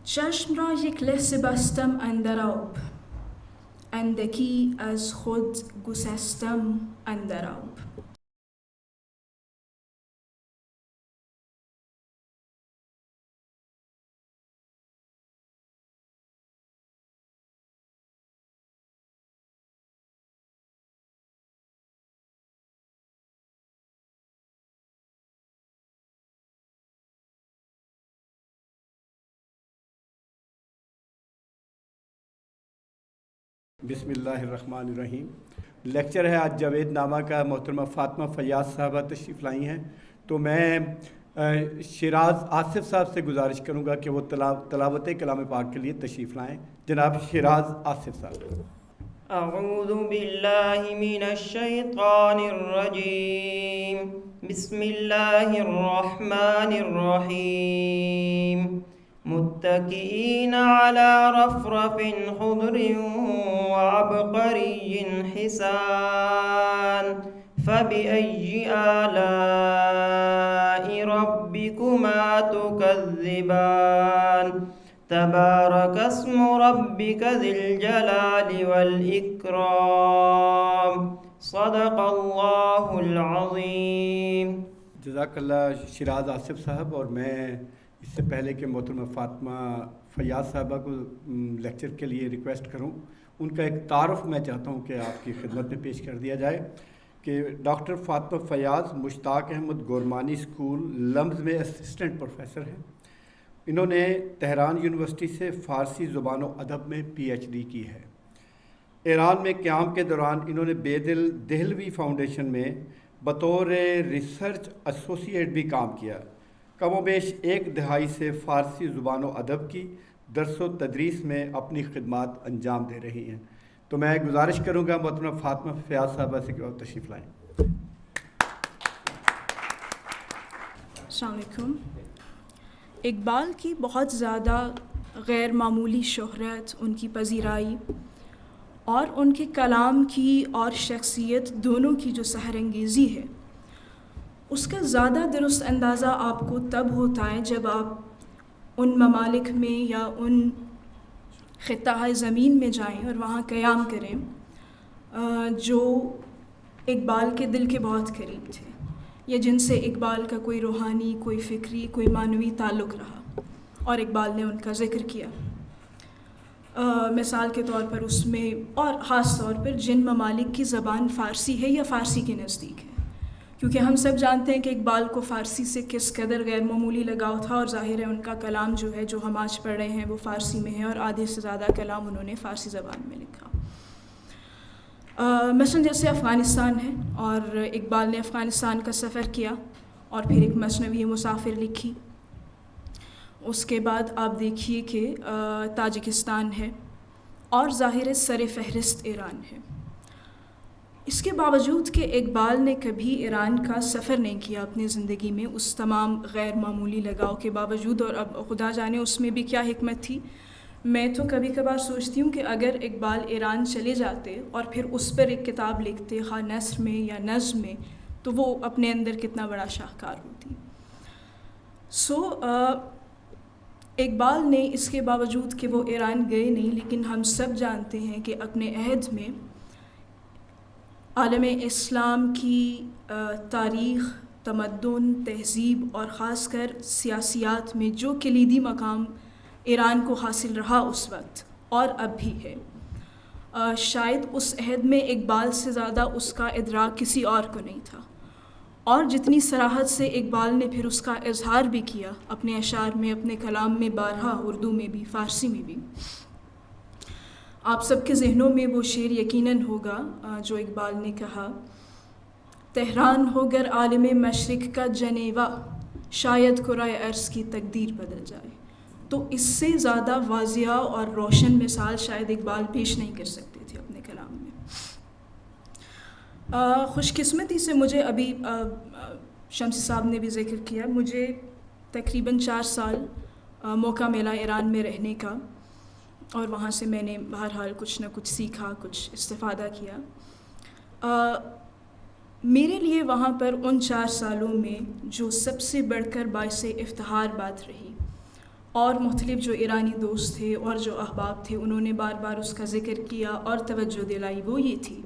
چشم را یک لحظه بستم اندر آب، اندکی از خود گسستم اندر آب. بسم اللہ الرحمن الرحیم۔ لیکچر ہے آج جاوید نامہ کا۔ محترمہ فاطمہ فیاض صاحبہ تشریف لائی ہیں، تو میں شیراز آصف صاحب سے گزارش کروں گا کہ وہ تلاوت کلام پاک کے لیے تشریف لائیں۔ جناب شیراز آصف صاحب۔ اعوذ باللہ من الشیطان الرجیم، بسم اللہ الرحمن الرحیم۔ متکئین علی رفرف خضر وعبقری حسان، فبأی آلاء ربکما تکذبان، تبارک اسم ربک ذی الجلال والاکرام، صدق اللہ العظیم۔ جزاک اللہ شیراز آصف صاحب۔ اور میں اس سے پہلے کہ محترمہ فاطمہ فیاض صاحبہ کو لیکچر کے لیے ریکویسٹ کروں، ان کا ایک تعارف میں چاہتا ہوں کہ آپ کی خدمت میں پیش کر دیا جائے کہ ڈاکٹر فاطمہ فیاض مشتاق احمد گورمانی اسکول لمز میں اسسٹنٹ پروفیسر ہیں۔ انہوں نے تہران یونیورسٹی سے فارسی زبان و ادب میں پی ایچ ڈی کی ہے۔ ایران میں قیام کے دوران انہوں نے بیدل دہلوی فاؤنڈیشن میں بطور ریسرچ ایسوسیٹ بھی کام کیا۔ کم و بیش ایک دہائی سے فارسی زبان و ادب کی درس و تدریس میں اپنی خدمات انجام دے رہی ہیں۔ تو میں گزارش کروں گا محترمہ فاطمہ فیاض صاحبہ سے کہ وہ تشریف لائیں۔ السلام علیکم۔ اقبال کی بہت زیادہ غیر معمولی شہرت، ان کی پذیرائی اور ان کے کلام کی اور شخصیت دونوں کی جو سحر انگیزی ہے، اس کا زیادہ درست اندازہ آپ کو تب ہوتا ہے جب آپ ان ممالک میں یا ان خطہ زمین میں جائیں اور وہاں قیام کریں جو اقبال کے دل کے بہت قریب تھے، یا جن سے اقبال کا کوئی روحانی، کوئی فکری، کوئی معنوی تعلق رہا اور اقبال نے ان کا ذکر کیا۔ مثال کے طور پر اس میں، اور خاص طور پر جن ممالک کی زبان فارسی ہے یا فارسی کے نزدیک ہے، کیونکہ ہم سب جانتے ہیں کہ اقبال کو فارسی سے کس قدر غیر معمولی لگاؤ تھا، اور ظاہر ہے ان کا کلام جو ہے جو ہم آج پڑھ رہے ہیں وہ فارسی میں ہے، اور آدھے سے زیادہ کلام انہوں نے فارسی زبان میں لکھا۔ مثلا جیسے افغانستان ہے، اور اقبال نے افغانستان کا سفر کیا اور پھر ایک مثنوی مسافر لکھی۔ اس کے بعد آپ دیکھیے کہ تاجکستان ہے، اور ظاہر سر فہرست ایران ہے۔ اس کے باوجود کہ اقبال نے کبھی ایران کا سفر نہیں کیا اپنی زندگی میں، اس تمام غیر معمولی لگاؤ کے باوجود، اور اب خدا جانے اس میں بھی کیا حکمت تھی۔ میں تو کبھی کبھار سوچتی ہوں کہ اگر اقبال ایران چلے جاتے اور پھر اس پر ایک کتاب لکھتے، خواہ نثر میں یا نظم میں، تو وہ اپنے اندر کتنا بڑا شاہکار ہوتی۔ اقبال نے اس کے باوجود کہ وہ ایران گئے نہیں، لیکن ہم سب جانتے ہیں کہ اپنے عہد میں عالم اسلام کی تاریخ، تمدن، تہذیب اور خاص کر سیاسیات میں جو کلیدی مقام ایران کو حاصل رہا اس وقت اور اب بھی ہے، شاید اس عہد میں اقبال سے زیادہ اس کا ادراک کسی اور کو نہیں تھا، اور جتنی صراحت سے اقبال نے پھر اس کا اظہار بھی کیا اپنے اشعار میں، اپنے کلام میں، بارہا اردو میں بھی، فارسی میں بھی۔ آپ سب کے ذہنوں میں وہ شعر یقیناً ہوگا جو اقبال نے کہا، تہران ہو گر عالم مشرق کا جنیوا، شاید کرۂ ارض کی تقدیر بدل جائے۔ تو اس سے زیادہ واضح اور روشن مثال شاید اقبال پیش نہیں کر سکتے تھے اپنے کلام میں۔ خوش قسمتی سے مجھے ابھی شمسی صاحب نے بھی ذکر کیا، مجھے تقریباً 4 سال موقع ملا ایران میں رہنے کا، اور وہاں سے میں نے بہرحال کچھ نہ کچھ سیکھا، کچھ استفادہ کیا۔ میرے لیے وہاں پر ان 4 سالوں میں جو سب سے بڑھ کر باعث افتخار بات رہی اور مختلف جو ایرانی دوست تھے اور جو احباب تھے انہوں نے بار بار اس کا ذکر کیا اور توجہ دلائی، وہ یہ تھی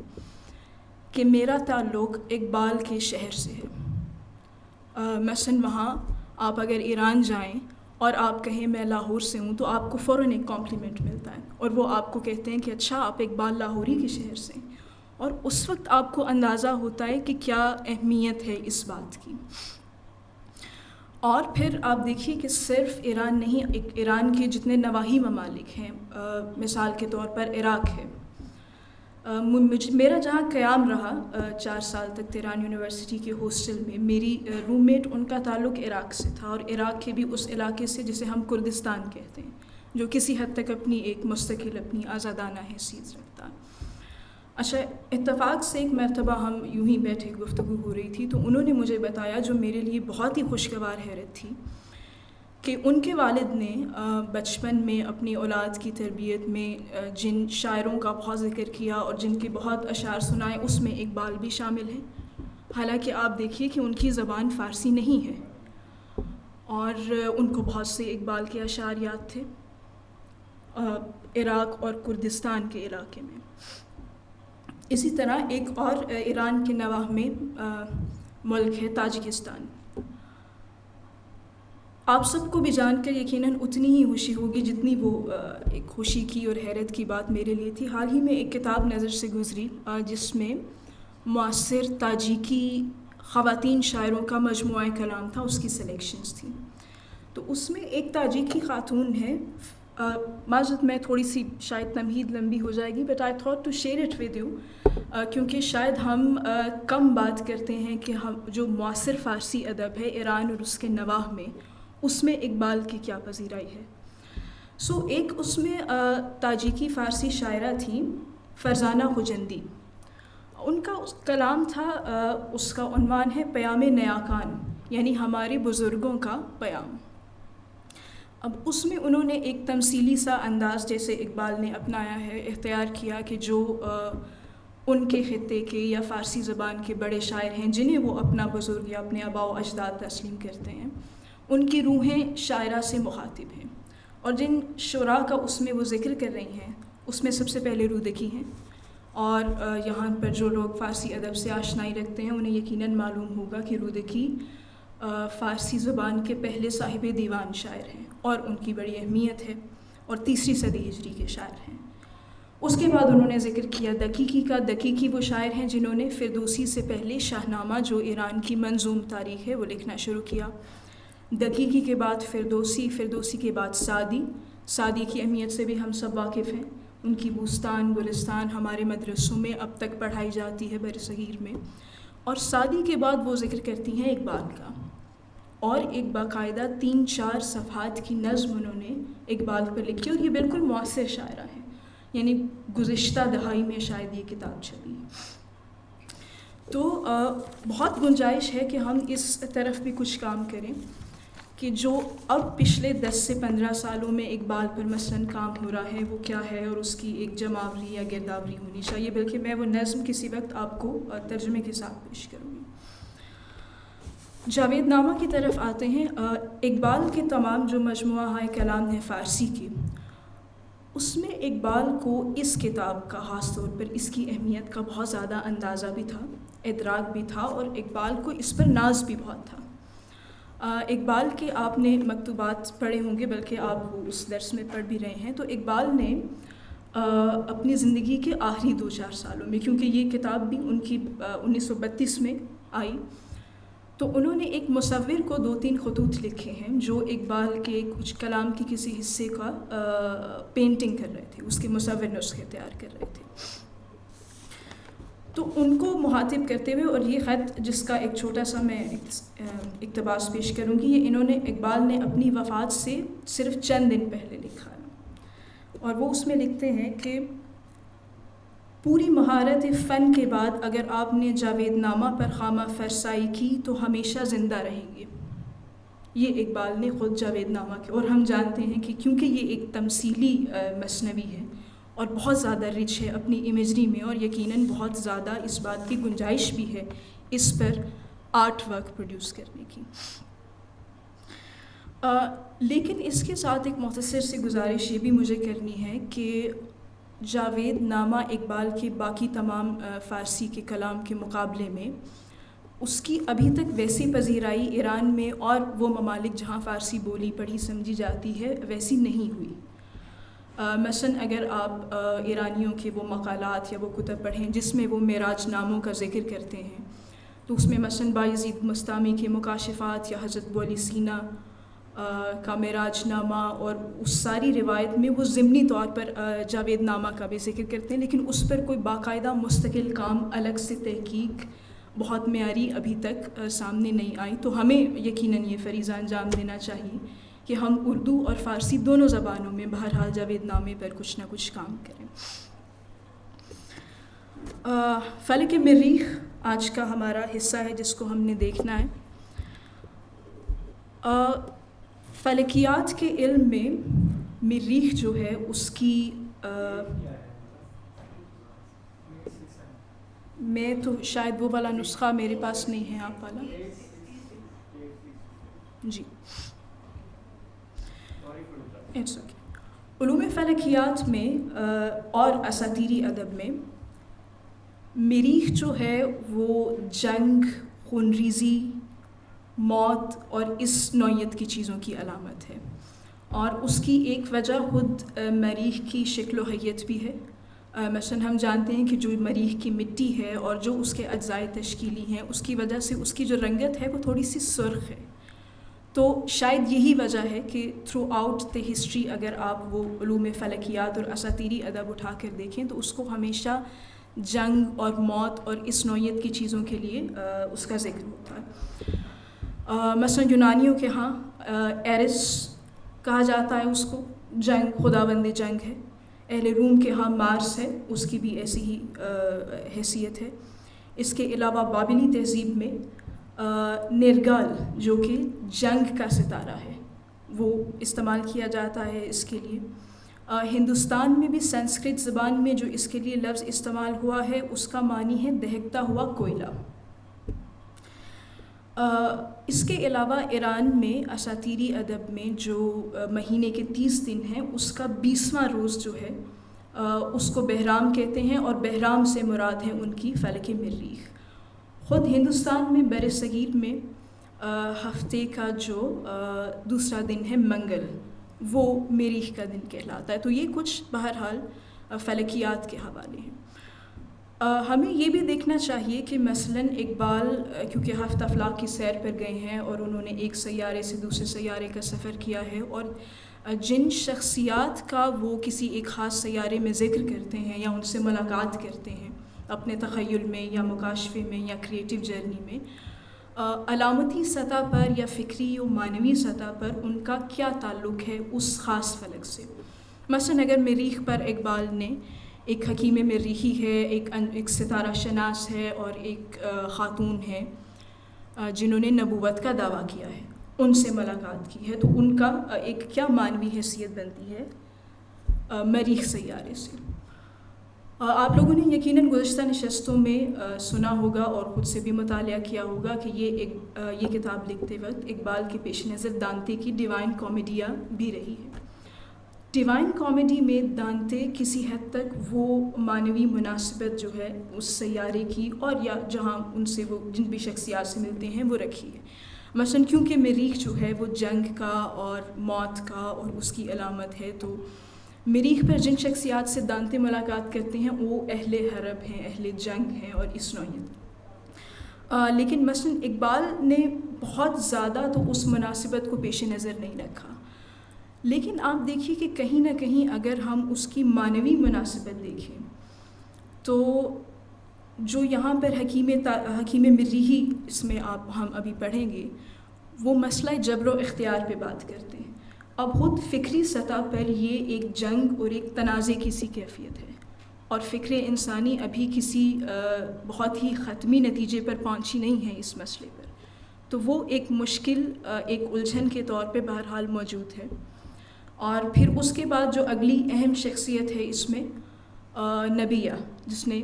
کہ میرا تعلق اقبال کے شہر سے ہے۔ مثلاً وہاں آپ اگر ایران جائیں اور آپ کہیں میں لاہور سے ہوں تو آپ کو فوراً ایک کمپلیمنٹ ملتا ہے، اور وہ آپ کو کہتے ہیں کہ اچھا آپ اقبال لاہوری کے شہر سے ہیں، اور اس وقت آپ کو اندازہ ہوتا ہے کہ کیا اہمیت ہے اس بات کی۔ اور پھر آپ دیکھیے کہ صرف ایران نہیں، ایران کے جتنے نواحی ممالک ہیں، مثال کے طور پر عراق ہے، میرا جہاں قیام رہا 4 سال تک تہران یونیورسٹی کے ہاسٹل میں، میری روم میٹ ان کا تعلق عراق سے تھا، اور عراق کے بھی اس علاقے سے جسے ہم کردستان کہتے ہیں، جو کسی حد تک اپنی ایک مستقل اپنی آزادانہ حیثیت رکھتا ہے۔ اچھا، اتفاق سے ایک مرتبہ ہم یوں ہی بیٹھے گفتگو ہو رہی تھی تو انہوں نے مجھے بتایا، جو میرے لیے بہت ہی خوشگوار حیرت تھی، کہ ان کے والد نے بچپن میں اپنی اولاد کی تربیت میں جن شاعروں کا بہت ذکر کیا اور جن کے بہت اشعار سنائے، اس میں اقبال بھی شامل ہے، حالانکہ آپ دیکھیے کہ ان کی زبان فارسی نہیں ہے، اور ان کو بہت سے اقبال کے اشعار یاد تھے عراق اور کردستان کے علاقے میں۔ اسی طرح ایک اور ایران کے نواح میں ملک ہے تاجکستان۔ آپ سب کو بھی جان کر یقیناً اتنی ہی خوشی ہوگی جتنی وہ ایک خوشی کی اور حیرت کی بات میرے لیے تھی۔ حال ہی میں ایک کتاب نظر سے گزری جس میں معاصر تاجیکی خواتین شاعروں کا مجموعہ کلام تھا، اس کی سلیکشنز تھیں، تو اس میں ایک تاجیکی خاتون ہے، معذرت میں تھوڑی سی شاید تمہید لمبی ہو جائے گی، but I thought to share it with you, کیونکہ شاید ہم کم بات کرتے ہیں کہ ہم جو معاصر فارسی ادب ہے ایران اور اس کے نواح میں، اس میں اقبال کی کیا پذیرائی ہے۔ ایک اس میں تاجیکی فارسی شاعرہ تھیں فرزانہ خجندی، ان کا کلام تھا، اس کا عنوان ہے پیام نیاکان، یعنی ہمارے بزرگوں کا پیام۔ اب اس میں انہوں نے ایک تمثیلی سا انداز جیسے اقبال نے اپنایا ہے اختیار کیا، کہ جو ان کے خطے کے یا فارسی زبان کے بڑے شاعر ہیں جنہیں وہ اپنا بزرگ یا اپنے آباء و اجداد تسلیم کرتے ہیں، ان کی روحیں شاعرہ سے مخاطب ہیں، اور جن شعراء کا اس میں وہ ذکر کر رہی ہیں اس میں سب سے پہلے رودکی ہیں، اور یہاں پر جو لوگ فارسی ادب سے آشنائی رکھتے ہیں انہیں یقیناً معلوم ہوگا کہ رودکی فارسی زبان کے پہلے صاحب دیوان شاعر ہیں اور ان کی بڑی اہمیت ہے، اور 3 صدی ہجری کے شاعر ہیں۔ اس کے بعد انہوں نے ذکر کیا دقیقی کا۔ دقیقی وہ شاعر ہیں جنہوں نے فردوسی سے پہلے شاہنامہ، جو ایران کی منظوم تاریخ ہے، وہ لکھنا شروع کیا۔ دقیقی کے بعد فردوسی، فردوسی کے بعد سعدی۔ سعدی کی اہمیت سے بھی ہم سب واقف ہیں، ان کی بوستان گلستان ہمارے مدرسوں میں اب تک پڑھائی جاتی ہے بر صغیر میں۔ اور سعدی کے بعد وہ ذکر کرتی ہیں اقبال کا، اور ایک باقاعدہ 3-4 صفحات کی نظم انہوں نے اقبال پر لکھی، اور یہ بالکل معاصر شاعرہ ہے، یعنی گزشتہ دہائی میں شاید یہ کتاب چھپی۔ تو بہت گنجائش ہے کہ ہم اس طرف بھی کچھ کام کریں، کہ جو اب پچھلے 10 سے 15 سالوں میں اقبال پر مثلاً کام ہو رہا ہے وہ کیا ہے، اور اس کی ایک جمعاوری یا گرداوری ہونی چاہیے، بلکہ میں وہ نظم کسی وقت آپ کو ترجمے کے ساتھ پیش کروں گی۔ جاوید نامہ کی طرف آتے ہیں۔ اقبال کے تمام جو مجموعہ ہے کلام ہے فارسی کے، اس میں اقبال کو اس کتاب کا خاص طور پر اس کی اہمیت کا بہت زیادہ اندازہ بھی تھا، ادراک بھی تھا، اور اقبال کو اس پر ناز بھی بہت تھا۔ اقبال کے آپ نے مکتوبات پڑھے ہوں گے، بلکہ آپ وہ اس درس میں پڑھ بھی رہے ہیں، تو اقبال نے اپنی زندگی کے آخری 2-4 سالوں میں، کیونکہ یہ کتاب بھی ان کی 1932 میں آئی، تو انہوں نے ایک مصور کو 2-3 خطوط لکھے ہیں جو اقبال کے کچھ کلام کے کسی حصے کا پینٹنگ کر رہے تھے، اس کے مصور نسخے تیار کر رہے تھے۔ تو ان کو مخاطب کرتے ہوئے، اور یہ خط جس کا ایک چھوٹا سا میں اقتباس پیش کروں گی، یہ اقبال نے اپنی وفات سے صرف چند دن پہلے لکھا ہے، اور وہ اس میں لکھتے ہیں کہ پوری مہارت فن کے بعد اگر آپ نے جاوید نامہ پر خامہ فرسائی کی تو ہمیشہ زندہ رہیں گے۔ یہ اقبال نے خود جاوید نامہ کے، اور ہم جانتے ہیں کہ کیونکہ یہ ایک تمثیلی مثنوی ہے اور بہت زیادہ رچ ہے اپنی امیجری میں، اور یقیناً بہت زیادہ اس بات کی گنجائش بھی ہے اس پر آرٹ ورک پروڈیوس کرنے کی۔ لیکن اس کے ساتھ ایک مختصر سی گزارش یہ بھی مجھے کرنی ہے کہ جاوید نامہ اقبال کے باقی تمام فارسی کے کلام کے مقابلے میں اس کی ابھی تک ویسی پذیرائی ایران میں اور وہ ممالک جہاں فارسی بولی پڑھی سمجھی جاتی ہے ویسی نہیں ہوئی. مثلاً اگر آپ ایرانیوں کے وہ مقالات یا وہ کتب پڑھیں جس میں وہ معراج ناموں کا ذکر کرتے ہیں تو اس میں مثلاً بایزید مستامی کے مکاشفات یا حضرت ابو علی سینا کا معراج نامہ اور اس ساری روایت میں وہ ضمنی طور پر جاوید نامہ کا بھی ذکر کرتے ہیں، لیکن اس پر کوئی باقاعدہ مستقل کام الگ سے تحقیق بہت معیاری ابھی تک سامنے نہیں آئی. تو ہمیں یقیناً یہ فریضہ انجام دینا چاہیے کہ ہم اردو اور فارسی دونوں زبانوں میں بہرحال جاوید نامے پر کچھ نہ کچھ کام کریں. فلک مریخ آج کا ہمارا حصہ ہے جس کو ہم نے دیکھنا ہے. فلکیات کے علم میں مریخ جو ہے اس کی میں تو شاید وہ والا نسخہ میرے پاس نہیں ہے، آپ والا جی اٹس اوکے. علوم فلکیات میں اور اساطیری ادب میں مریخ جو ہے وہ جنگ، خونریزی، موت اور اس نوعیت کی چیزوں کی علامت ہے، اور اس کی ایک وجہ خود مریخ کی شکل و حیت بھی ہے. مثلاً ہم جانتے ہیں کہ جو مریخ کی مٹی ہے اور جو اس کے اجزائے تشکیلی ہیں اس کی وجہ سے اس کی جو رنگت ہے وہ تھوڑی سی سرخ ہے. تو شاید یہی وجہ ہے کہ تھرو آؤٹ دی ہسٹری اگر آپ وہ علوم فلکیات اور اساطیری ادب اٹھا کر دیکھیں تو اس کو ہمیشہ جنگ اور موت اور اس نوعیت کی چیزوں کے لیے اس کا ذکر ہوتا ہے. مثلا یونانیوں کے ہاں ایرس کہا جاتا ہے اس کو، جنگ، خداوند جنگ ہے. اہل روم کے ہاں مارس ہے، اس کی بھی ایسی ہی حیثیت ہے. اس کے علاوہ بابلی تہذیب میں نرگال جو کہ جنگ کا ستارہ ہے وہ استعمال کیا جاتا ہے اس کے لیے. ہندوستان میں بھی سنسکرت زبان میں جو اس کے لیے لفظ استعمال ہوا ہے اس کا معنی ہے دہکتا ہوا کوئلہ. اس کے علاوہ ایران میں اساطیری ادب میں جو مہینے کے 30 دن ہیں اس کا 20واں روز جو ہے اس کو بہرام کہتے ہیں، اور بہرام سے مراد ہے ان کی فلک مریخ. خود ہندوستان میں بر صغیر میں ہفتے کا جو دوسرا دن ہے منگل وہ مریخ کا دن کہلاتا ہے. تو یہ کچھ بہرحال فلکیات کے حوالے ہیں. ہمیں یہ بھی دیکھنا چاہیے کہ مثلاً اقبال کیونکہ ہفت افلاک کی سیر پر گئے ہیں اور انہوں نے ایک سیارے سے دوسرے سیارے کا سفر کیا ہے، اور جن شخصیات کا وہ کسی ایک خاص سیارے میں ذکر کرتے ہیں یا ان سے ملاقات کرتے ہیں اپنے تخیل میں یا مکاشفے میں یا کریٹیو جرنی میں، علامتی سطح پر یا فکری و معنوی سطح پر ان کا کیا تعلق ہے اس خاص فلک سے. مثلاً اگر مریخ پر اقبال نے ایک حکیم مریخی ہے، ایک ستارہ شناس ہے اور ایک خاتون ہے جنہوں نے نبوت کا دعویٰ کیا ہے، ان سے ملاقات کی ہے، تو ان کا ایک کیا معنوی حیثیت بنتی ہے مریخ سیارے سے. آپ لوگوں نے یقیناً گزشتہ نشستوں میں سنا ہوگا اور خود سے بھی مطالعہ کیا ہوگا کہ یہ کتاب لکھتے وقت اقبال کے پیش نظر دانتے کی ڈیوائن کامیڈیا بھی رہی ہے. ڈیوائن کامیڈی میں دانتے کسی حد تک وہ معنوی مناسبت جو ہے اس سیارے کی اور یا جہاں ان سے وہ جن بھی شخصیات سے ملتے ہیں وہ رکھی ہے. مثلاً کیونکہ مریخ جو ہے وہ جنگ کا اور موت کا اور اس کی علامت ہے، تو مریخ پر جن شخصیات سے دانتے ملاقات کرتے ہیں وہ اہل حرب ہیں، اہل جنگ ہیں اور اس نوعیت. لیکن مثلاً اقبال نے بہت زیادہ تو اس مناسبت کو پیش نظر نہیں رکھا، لیکن آپ دیکھیے کہ کہیں نہ کہیں اگر ہم اس کی معنوی مناسبت دیکھیں تو جو یہاں پر حکیم مریخی اس میں ہم ابھی پڑھیں گے وہ مسئلہ جبر و اختیار پہ بات کرتے ہیں. اب خود فکری سطح پر یہ ایک جنگ اور ایک تنازع کی سی کیفیت ہے، اور فکر انسانی ابھی کسی بہت ہی ختمی نتیجے پر پہنچی نہیں ہے اس مسئلے پر. تو وہ ایک مشکل ایک الجھن کے طور پہ بہرحال موجود ہے. اور پھر اس کے بعد جو اگلی اہم شخصیت ہے اس میں نبیہ، جس نے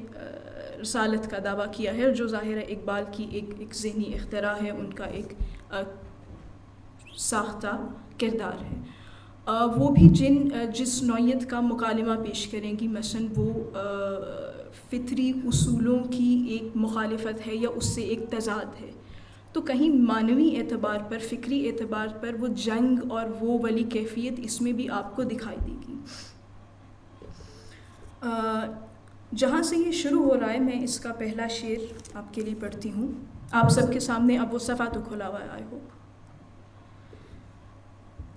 رسالت کا دعویٰ کیا ہے، جو ظاہر اقبال کی ایک ذہنی اختراع ہے، ان کا ایک ساختہ کردار ہے. وہ بھی جس نوعیت کا مکالمہ پیش کریں گی، مثلاً وہ فطری اصولوں کی ایک مخالفت ہے یا اس سے ایک تضاد ہے، تو کہیں معنوی اعتبار پر، فکری اعتبار پر وہ جنگ اور وہ والی کیفیت اس میں بھی آپ کو دکھائی دے گی. جہاں سے یہ شروع ہو رہا ہے، میں اس کا پہلا شعر آپ کے لیے پڑھتی ہوں. آپ سب کے سامنے اب وہ صفحہ تو کھلا ہوا ہے، آئی ہوپ.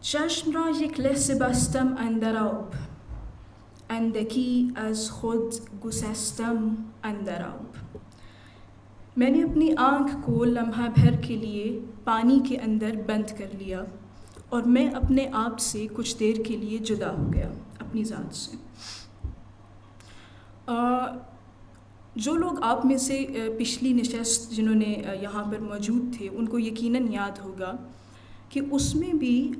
چشم را یک لحظه بستم اندر آب، اندکی از خود گسستم اندر آب. میں نے اپنی آنکھ کو لمحہ بھر کے لیے پانی کے اندر بند کر لیا اور میں اپنے آپ سے کچھ دیر کے لیے جدا ہو گیا، اپنی ذات سے. جو لوگ آپ میں سے پچھلی نشست جنہوں نے یہاں پر موجود تھے، ان کو یقیناً یاد ہوگا کہ اس میں بھی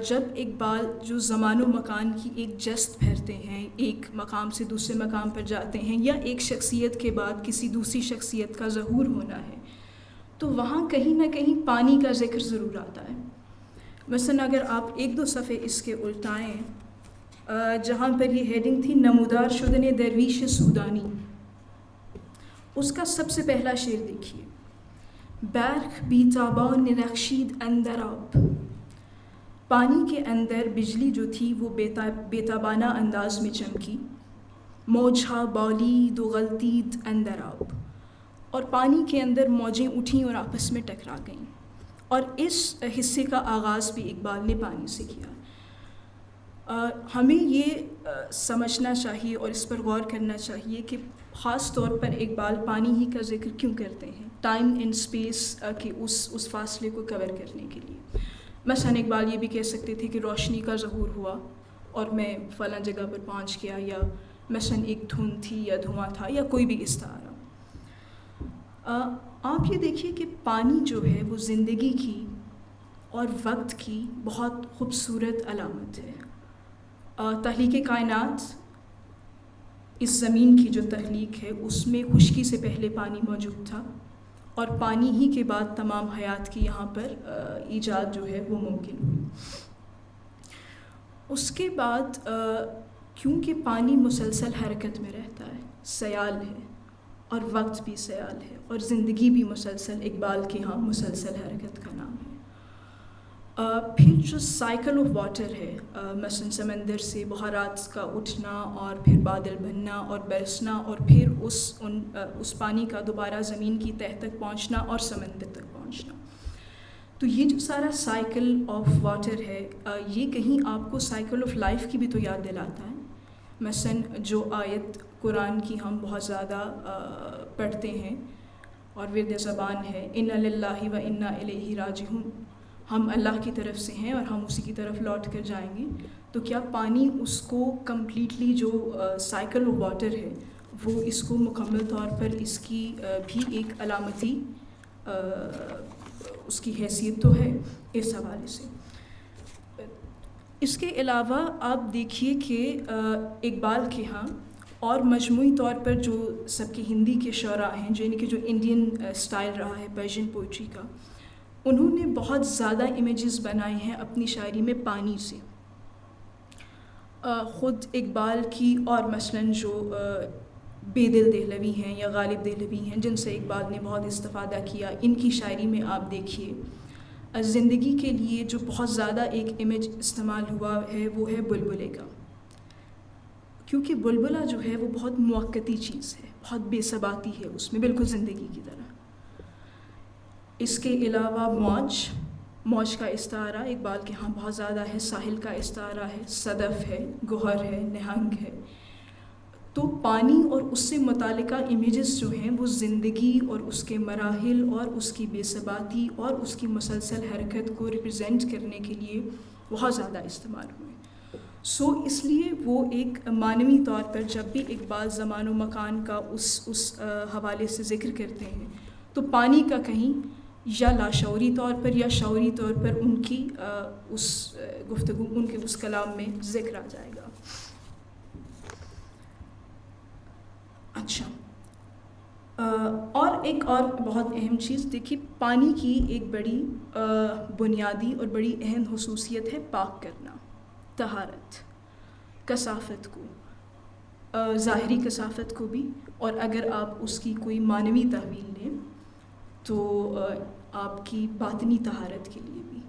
جب اقبال جو زمان و مکان کی ایک جست پھیرتے ہیں، ایک مقام سے دوسرے مقام پر جاتے ہیں، یا ایک شخصیت کے بعد کسی دوسری شخصیت کا ظہور ہونا ہے، تو وہاں کہیں نہ کہیں پانی کا ذکر ضرور آتا ہے. مثلا اگر آپ 1-2 صفحے اس کے الٹائیں، جہاں پر یہ ہیڈنگ تھی نمودار شدن درویش سودانی، اس کا سب سے پہلا شعر دیکھیے. برق بی تابان رخشید اندر آب. پانی کے اندر بجلی جو تھی وہ بے تابانہ انداز میں چمکی. موجھا بالید و غلطید اندر آب. اور پانی کے اندر موجیں اٹھیں اور آپس میں ٹکرا گئیں. اور اس حصے کا آغاز بھی اقبال نے پانی سے کیا. ہمیں یہ سمجھنا چاہیے اور اس پر غور کرنا چاہیے کہ خاص طور پر اقبال پانی ہی کا ذکر کیوں کرتے ہیں، ٹائم اینڈ اسپیس کے اس فاصلے کو کور کرنے کے لیے. مثلاً اقبال یہ بھی کہہ سکتے تھے کہ روشنی کا ظہور ہوا اور میں فلاں جگہ پر پہنچ گیا، یا مثلاً ایک دھند تھی یا دھواں تھا یا کوئی بھی اس طرح. آپ یہ دیکھیے کہ پانی جو ہے وہ زندگی کی اور وقت کی بہت خوبصورت علامت ہے. تخلیق کائنات، اس زمین کی جو تخلیق ہے اس میں خشکی سے پہلے پانی موجود تھا، اور پانی ہی کے بعد تمام حیات کی یہاں پر ایجاد جو ہے وہ ممکن ہوئی. اس کے بعد کیونکہ پانی مسلسل حرکت میں رہتا ہے، سیال ہے، اور وقت بھی سیال ہے، اور زندگی بھی مسلسل، اقبال کے ہاں مسلسل حرکت کا نام ہے. پھر جو سائیکل آف واٹر ہے، مثلا سمندر سے بہارات کا اٹھنا اور پھر بادل بننا اور برسنا اور پھر اس پانی کا دوبارہ زمین کی تہہ تک پہنچنا اور سمندر تک پہنچنا، تو یہ جو سارا سائیکل آف واٹر ہے، یہ کہیں آپ کو سائیکل آف لائف کی بھی تو یاد دلاتا ہے. مثلا جو آیت قرآن کی ہم بہت زیادہ پڑھتے ہیں اور ورد زبان ہے، اِنَّ لِلَّهِ وَإِنَّا إِلَيْهِ راجعون، ہم اللہ کی طرف سے ہیں اور ہم اسی کی طرف لوٹ کر جائیں گے. تو کیا پانی اس کو کمپلیٹلی جو سائیکل آف واٹر ہے وہ اس کو مکمل طور پر اس کی بھی ایک علامتی اس کی حیثیت تو ہے اس حوالے سے. اس کے علاوہ آپ دیکھیے کہ اقبال کے ہاں اور مجموعی طور پر جو سب کے ہندی کے شعراء ہیں، جو یعنی کہ جو انڈین سٹائل رہا ہے پرشین پوئٹری کا، انہوں نے بہت زیادہ امیجز بنائے ہیں اپنی شاعری میں پانی سے. خود اقبال کی اور مثلاً جو بے دل دہلوی ہیں یا غالب دہلوی ہیں، جن سے اقبال نے بہت استفادہ کیا، ان کی شاعری میں آپ دیکھیے زندگی کے لیے جو بہت زیادہ ایک امیج استعمال ہوا ہے وہ ہے بلبلے کا. کیونکہ بلبلہ جو ہے وہ بہت موقتی چیز ہے، بہت بے ثباتی ہے اس میں، بالکل زندگی کی طرح. اس کے علاوہ موج کا استعارہ اقبال کے ہاں بہت زیادہ ہے، ساحل کا استعارہ ہے، صدف ہے، گوہر ہے، نہنگ ہے. تو پانی اور اس سے متعلقہ امیجز جو ہیں وہ زندگی اور اس کے مراحل اور اس کی بے ثباتی اور اس کی مسلسل حرکت کو ریپرزینٹ کرنے کے لیے بہت زیادہ استعمال ہوئے. اس لیے وہ ایک معنوی طور پر جب بھی اقبال زمان و مکان کا اس حوالے سے ذکر کرتے ہیں تو پانی کا کہیں یا لاشعوری طور پر یا شعوری طور پر ان کی اس گفتگو، ان کے اس کلام میں ذکر آ جائے گا. اچھا، اور ایک اور بہت اہم چیز دیکھیے، پانی کی ایک بڑی بنیادی اور بڑی اہم خصوصیت ہے پاک کرنا، طہارت، کثافت کو، ظاہری کثافت کو بھی، اور اگر آپ اس کی کوئی معنوی تحویل لیں تو آپ کی باطنی طہارت کے لیے بھی۔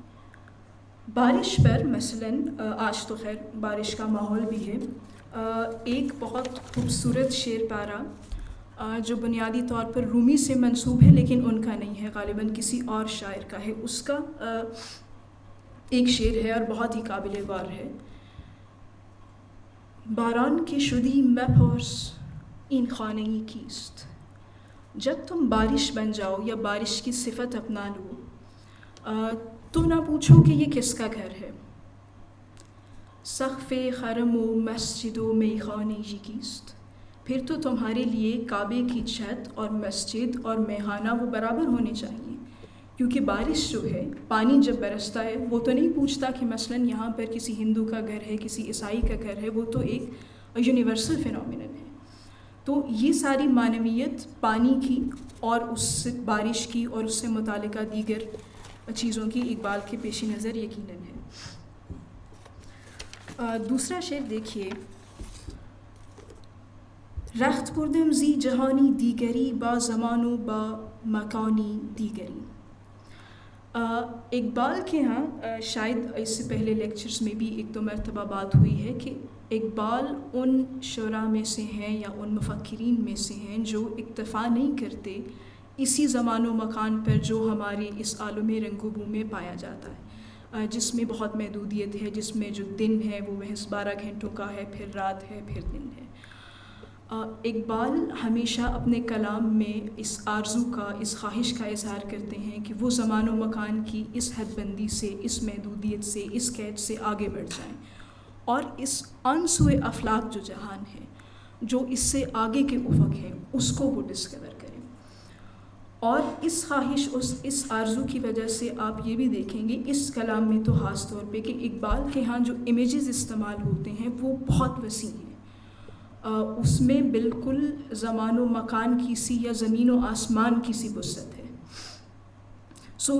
بارش پر مثلاً آج تو خیر بارش کا ماحول بھی ہے، ایک بہت خوبصورت شعر پارہ جو بنیادی طور پر رومی سے منسوب ہے لیکن ان کا نہیں ہے، غالباً کسی اور شاعر کا ہے، اس کا ایک شعر ہے اور بہت ہی قابل غور ہے۔ باران که شدی مپرس این خانه کیست، جب تم بارش بن جاؤ یا بارش کی صفت اپنا لو تو نہ پوچھو کہ یہ کس کا گھر ہے، سقف خرم و مسجد و میخانه کیست، پھر تو تمہارے لیے کعبے کی چھت اور مسجد اور میخانہ وہ برابر ہونے چاہیے، کیونکہ بارش جو ہے، پانی جب برستا ہے وہ تو نہیں پوچھتا کہ مثلاً یہاں پر کسی ہندو کا گھر ہے، کسی عیسائی کا گھر ہے، وہ تو ایک یونیورسل فینومینن ہے۔ تو یہ ساری معنویت پانی کی اور اس سے بارش کی اور اس سے متعلقہ دیگر چیزوں کی اقبال کے پیش نظر یقیناً ہے۔ دوسرا شعر دیکھیے، رخت بردم زی جہانی دیگری با زمان و با مکانی دیگری۔ اقبال کے ہاں شاید اس سے پہلے لیکچرز میں بھی ایک دو مرتبہ بات ہوئی ہے کہ اقبال ان شعراء میں سے ہیں یا ان مفکرین میں سے ہیں جو اکتفا نہیں کرتے اسی زمان و مکان پر جو ہمارے اس عالم رنگ و بو میں پایا جاتا ہے، جس میں بہت محدودیت ہے، جس میں جو دن ہے وہ محض 12 گھنٹوں کا ہے، پھر رات ہے، پھر دن ہے۔ اقبال ہمیشہ اپنے کلام میں اس آرزو کا، اس خواہش کا اظہار کرتے ہیں کہ وہ زمان و مکان کی اس حد بندی سے، اس محدودیت سے، اس قید سے آگے بڑھ جائیں اور اس انسوئے افلاک جو جہان ہے، جو اس سے آگے کے افق ہے، اس کو وہ ڈسکور کریں۔ اور اس خواہش، اس آرزو کی وجہ سے آپ یہ بھی دیکھیں گے اس کلام میں تو خاص طور پہ کہ اقبال کے ہاں جو امیجز استعمال ہوتے ہیں وہ بہت وسیع ہیں، اس میں بالکل زمان و مکان کی سی یا زمین و آسمان کی سی وسعت ہے۔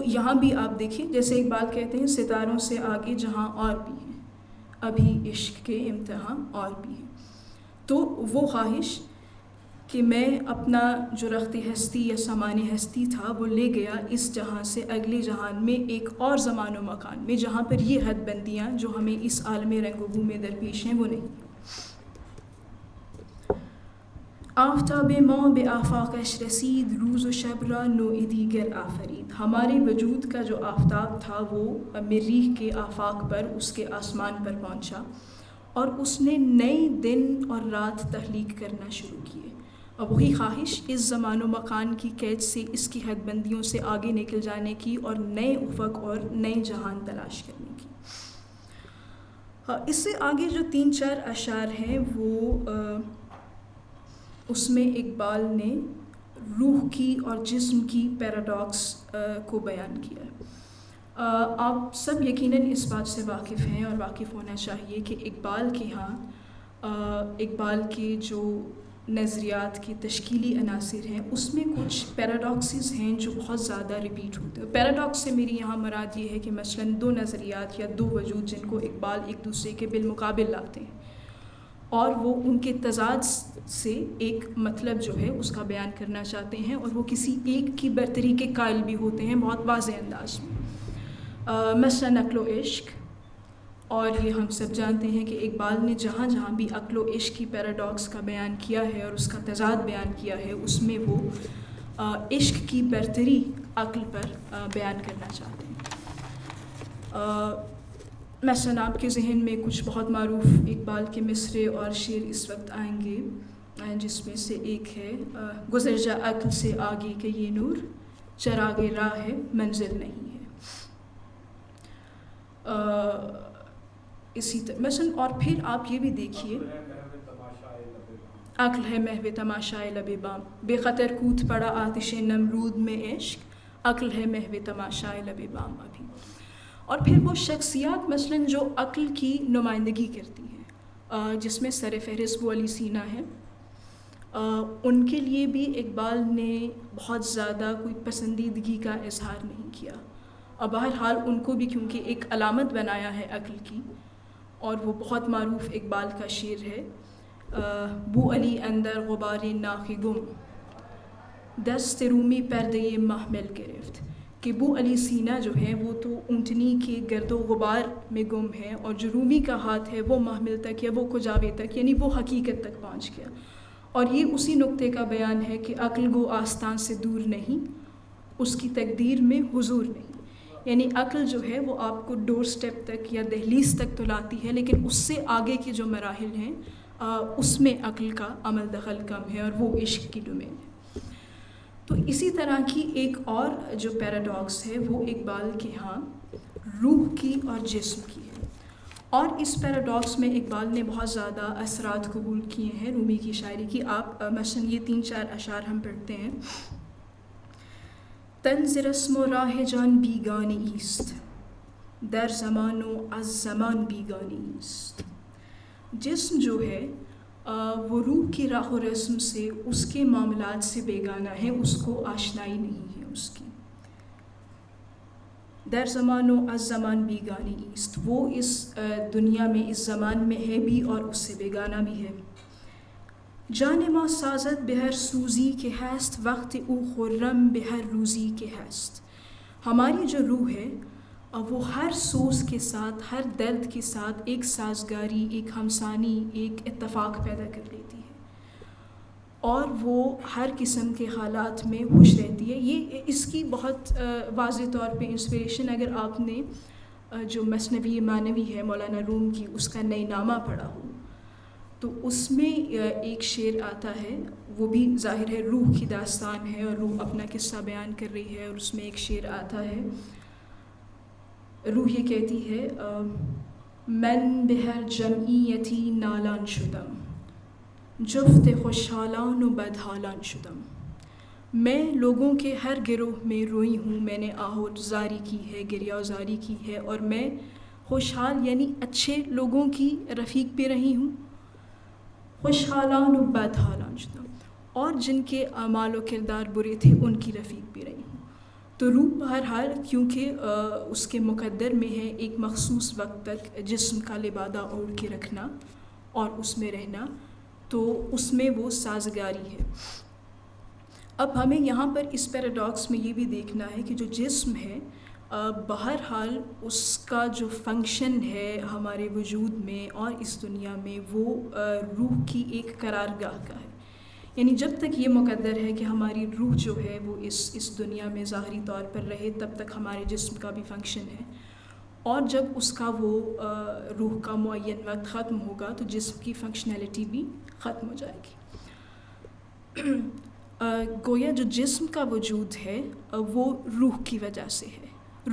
یہاں بھی آپ دیکھیں جیسے اقبال کہتے ہیں، ستاروں سے آگے جہاں اور بھی ہیں، ابھی عشق کے امتحان اور بھی ہیں۔ تو وہ خواہش کہ میں اپنا جو رخت ہستی یا سامان ہستی تھا وہ لے گیا اس جہاں سے اگلے جہان میں ایک اور زمان و مکان میں، جہاں پر یہ حد بندیاں جو ہمیں اس عالم رنگ و بو میں درپیش ہیں وہ نہیں ہیں۔ آفتاب ما به آفاقش رسید، روز و شب را نوع دیگر آفرید۔ ہمارے وجود کا جو آفتاب تھا وہ مریخ کے آفاق پر، اس کے آسمان پر پہنچا اور اس نے نئے دن اور رات تخلیق کرنا شروع کیے، اور وہی خواہش اس زمان و مکان کی قید سے، اس کی حد بندیوں سے آگے نکل جانے کی اور نئے افق اور نئے جہان تلاش کرنے کی۔ اس سے آگے جو 3-4 اشعار ہیں وہ اس میں اقبال نے روح کی اور جسم کی پیراڈاکس کو بیان کیا ہے۔ آپ سب یقیناً اس بات سے واقف ہیں اور واقف ہونا چاہیے کہ اقبال کے ہاں اقبال کے جو نظریات کی تشکیلی عناصر ہیں اس میں کچھ پیراڈاکسز ہیں جو بہت زیادہ ریپیٹ ہوتے ہیں۔ پیراڈاکس سے میری یہاں مراد یہ ہے کہ مثلاً 2 نظریات یا 2 وجود جن کو اقبال ایک دوسرے کے بالمقابل لاتے ہیں اور وہ ان کے تضاد سے ایک مطلب جو ہے اس کا بیان کرنا چاہتے ہیں، اور وہ کسی ایک کی برتری کے قائل بھی ہوتے ہیں بہت واضح انداز میں، مثلاً عقل و عشق۔ اور یہ ہم سب جانتے ہیں کہ اقبال نے جہاں جہاں بھی عقل و عشق کی پیراڈاکس کا بیان کیا ہے اور اس کا تضاد بیان کیا ہے، اس میں وہ عشق کی برتری عقل پر بیان کرنا چاہتے ہیں۔ مثلاً آپ کے ذہن میں کچھ بہت معروف اقبال کے مصرے اور شعر اس وقت آئیں گے، جس میں سے ایک ہے، گزر جا عقل سے آگے کہ یہ نور چراغ راہ ہے منزل نہیں ہے۔ اسی طرح مثلاً اور پھر آپ یہ بھی دیکھیے، عقل ہے محو تماشائے لب بام، بے خطر کود پڑا آتش نمرود میں عشق، عقل ہے محو تماشائے لب بام ابھی۔ اور پھر وہ شخصیات مثلاً جو عقل کی نمائندگی کرتی ہیں، جس میں سر فہرست وہ علی سینا ہے، ان کے لیے بھی اقبال نے بہت زیادہ کوئی پسندیدگی کا اظہار نہیں کیا، اور بہرحال ان کو بھی کیونکہ ایک علامت بنایا ہے عقل کی، اور وہ بہت معروف اقبال کا شعر ہے، بو علی اندر غبار ناخ گم دست رومی پردے محمل گرفت، کہ بو علی سینہ جو ہے وہ تو اونٹنی کے گرد و غبار میں گم ہے، اور جو رومی کا ہاتھ ہے وہ محمل تک یا وہ کجاوے تک، یعنی وہ حقیقت تک پہنچ گیا۔ اور یہ اسی نقطے کا بیان ہے کہ عقل گو آستان سے دور نہیں، اس کی تقدیر میں حضور نہیں، یعنی عقل جو ہے وہ آپ کو ڈور سٹیپ تک یا دہلیز تک تو لاتی ہے، لیکن اس سے آگے کے جو مراحل ہیں اس میں عقل کا عمل دخل کم ہے، اور وہ عشق کی ڈومین ہے۔ تو اسی طرح کی ایک اور جو پیراڈاکس ہے وہ اقبال کے ہاں روح کی اور جسم کی ہے، اور اس پیراڈاکس میں اقبال نے بہت زیادہ اثرات قبول کیے ہیں رومی کی شاعری کی۔ آپ مثلا یہ 3-4 اشعار ہم پڑھتے ہیں۔ طنز رسم و راہ جان بیگانه ایست، در زمان و از زمان بیگانه ایست۔ جسم جو ہے وہ روح کی راہ و رسم سے، اس کے معاملات سے بیگانہ ہے، اس کو آشنائی نہیں ہے اس کی۔ در زمان و از زمان بیگانه ایست، وہ اس دنیا میں اس زمان میں ہے بھی اور اس سے بیگانہ بھی ہے۔ جان ما سازد به هر سوزی که هست، وقت او خرم به هر روزی که هست۔ ہماری جو روح ہے وہ ہر سوز کے ساتھ، ہر درد کے ساتھ ایک سازگاری، ایک ہمسانی، ایک اتفاق پیدا کر لیتی ہے، اور وہ ہر قسم کے حالات میں خوش رہتی ہے۔ یہ اس کی بہت واضح طور پہ انسپریشن، اگر آپ نے جو مثنوی معنوی ہے مولانا روم کی، اس کا نئی نامہ پڑھا ہو، تو اس میں ایک شعر آتا ہے، وہ بھی ظاہر ہے روح کی داستان ہے اور روح اپنا قصہ بیان کر رہی ہے، اور اس میں ایک شعر آتا ہے، روح یہ کہتی ہے، من بہر جمعیتی نالان شدم، جفت خوشحالان و بدحالان شدم۔ میں لوگوں کے ہر گروہ میں روئی ہوں، میں نے آہو زاری کی ہے، گریہ زاری کی ہے، اور میں خوشحال یعنی اچھے لوگوں کی رفیق پہ رہی ہوں، خوشحالان و بدحالان شدم، اور جن کے اعمال و کردار برے تھے ان کی رفیق پہ رہی ہوں۔ تو روح بہرحال کیونکہ اس کے مقدر میں ہے ایک مخصوص وقت تک جسم کا لبادہ اوڑھ کے رکھنا اور اس میں رہنا، تو اس میں وہ سازگاری ہے۔ اب ہمیں یہاں پر اس پیراڈاکس میں یہ بھی دیکھنا ہے کہ جو جسم ہے بہرحال اس کا جو فنکشن ہے ہمارے وجود میں اور اس دنیا میں، وہ روح کی ایک قرارگاہ کا ہے، یعنی جب تک یہ مقدر ہے کہ ہماری روح جو ہے وہ اس دنیا میں ظاہری طور پر رہے، تب تک ہمارے جسم کا بھی فنکشن ہے، اور جب اس کا وہ روح کا معین وقت ختم ہوگا تو جسم کی فنکشنالٹی بھی ختم ہو جائے گی۔ گویا جو جسم کا وجود ہے وہ روح کی وجہ سے ہے،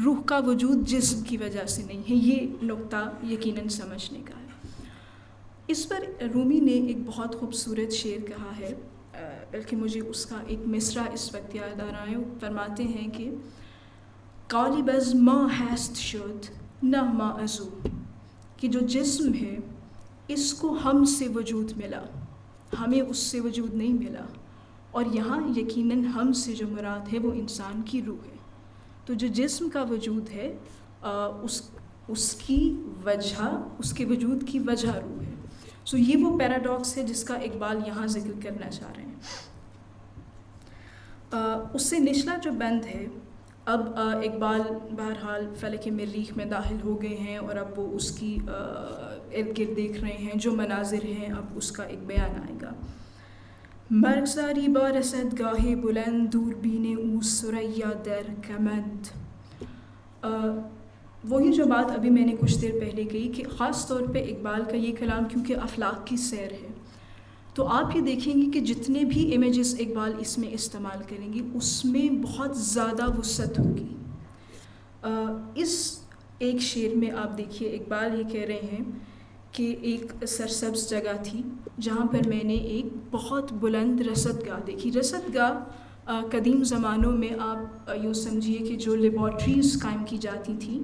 روح کا وجود جسم کی وجہ سے نہیں ہے، یہ نقطہ یقیناً سمجھنے کا ہے۔ اس پر رومی نے ایک بہت خوبصورت شعر کہا ہے، بلکہ مجھے اس کا ایک مصرع اس وقت یاد آ رہا ہے۔ وہ فرماتے ہیں کہ غالب از ما ہست شد نہ ما ازو، کہ جو جسم ہے اس کو ہم سے وجود ملا، ہمیں اس سے وجود نہیں ملا، اور یہاں یقیناً ہم سے جو مراد ہے وہ انسان کی روح ہے۔ تو جو جسم کا وجود ہے اس کی وجہ، اس کے وجود کی وجہ روح ہے۔ سو یہ وہ پیراڈاکس ہے جس کا اقبال یہاں ذکر کرنا چاہ رہے ہیں۔ اس سے نچلا جو بند ہے، اب اقبال بہرحال فلک مریخ میں داخل ہو گئے ہیں، اور اب وہ اس کی ارد گرد دیکھ رہے ہیں جو مناظر ہیں، اب اس کا ایک بیان آئے گا۔ مرغزاری با رسد گاہ بلند، دوربین او ثریا در کمند۔ وہی جو بات ابھی میں نے کچھ دیر پہلے کہی کہ خاص طور پہ اقبال کا یہ کلام کیونکہ افلاک کی سیر ہے، تو آپ یہ دیکھیں گے کہ جتنے بھی امیجز اقبال اس میں استعمال کریں گے اس میں بہت زیادہ وسعت ہوگی۔ اس ایک شعر میں آپ دیکھیے اقبال یہ کہہ رہے ہیں کہ ایک سرسبز جگہ تھی جہاں پر میں نے ایک بہت بلند رصد گاہ دیکھی۔ رصد گاہ قدیم زمانوں میں آپ یوں سمجھیے کہ جو لیبارٹریز قائم کی جاتی تھیں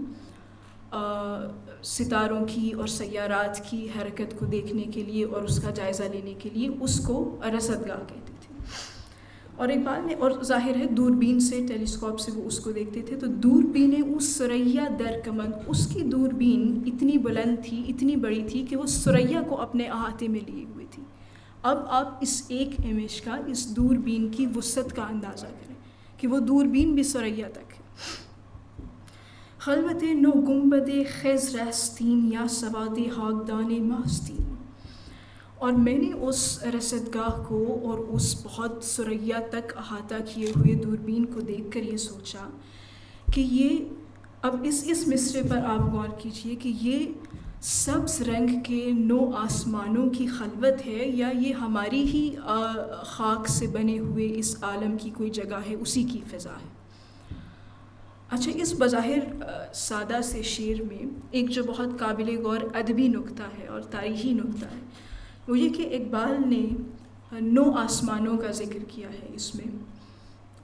ستاروں کی اور سیارات کی حرکت کو دیکھنے کے لیے اور اس کا جائزہ لینے کے لیے اس کو رصدگاہ کہتے تھے. اور اقبال نے، اور ظاہر ہے دوربین سے، ٹیلیسکوپ سے وہ اس کو دیکھتے تھے، تو دوربین اس ثریا در کمند، اس کی دوربین اتنی بلند تھی، اتنی بڑی تھی کہ وہ ثریا کو اپنے احاطے میں لیے ہوئے تھی. اب آپ اس ایک امیج کا، اس دوربین کی وسعت کا اندازہ کریں کہ وہ دوربین بھی ثریا تک ہے. خلوت نو گنبد خضر استین یا سواد خاکدان ماستین. اور میں نے اس رصدگاہ کو اور اس بہت ثریا تک احاطہ کیے ہوئے دوربین کو دیکھ کر یہ سوچا کہ یہ، اب اس مصرے پر آپ غور کیجئے کہ یہ سبز رنگ کے 9 آسمانوں کی خلوت ہے یا یہ ہماری ہی خاک سے بنے ہوئے اس عالم کی کوئی جگہ ہے، اسی کی فضا ہے. اچھا، اس بظاہر سادہ سے شعر میں ایک جو بہت قابل غور ادبی نکتہ ہے اور تاریخی نکتہ ہے وہ یہ کہ اقبال نے 9 آسمانوں کا ذکر کیا ہے اس میں،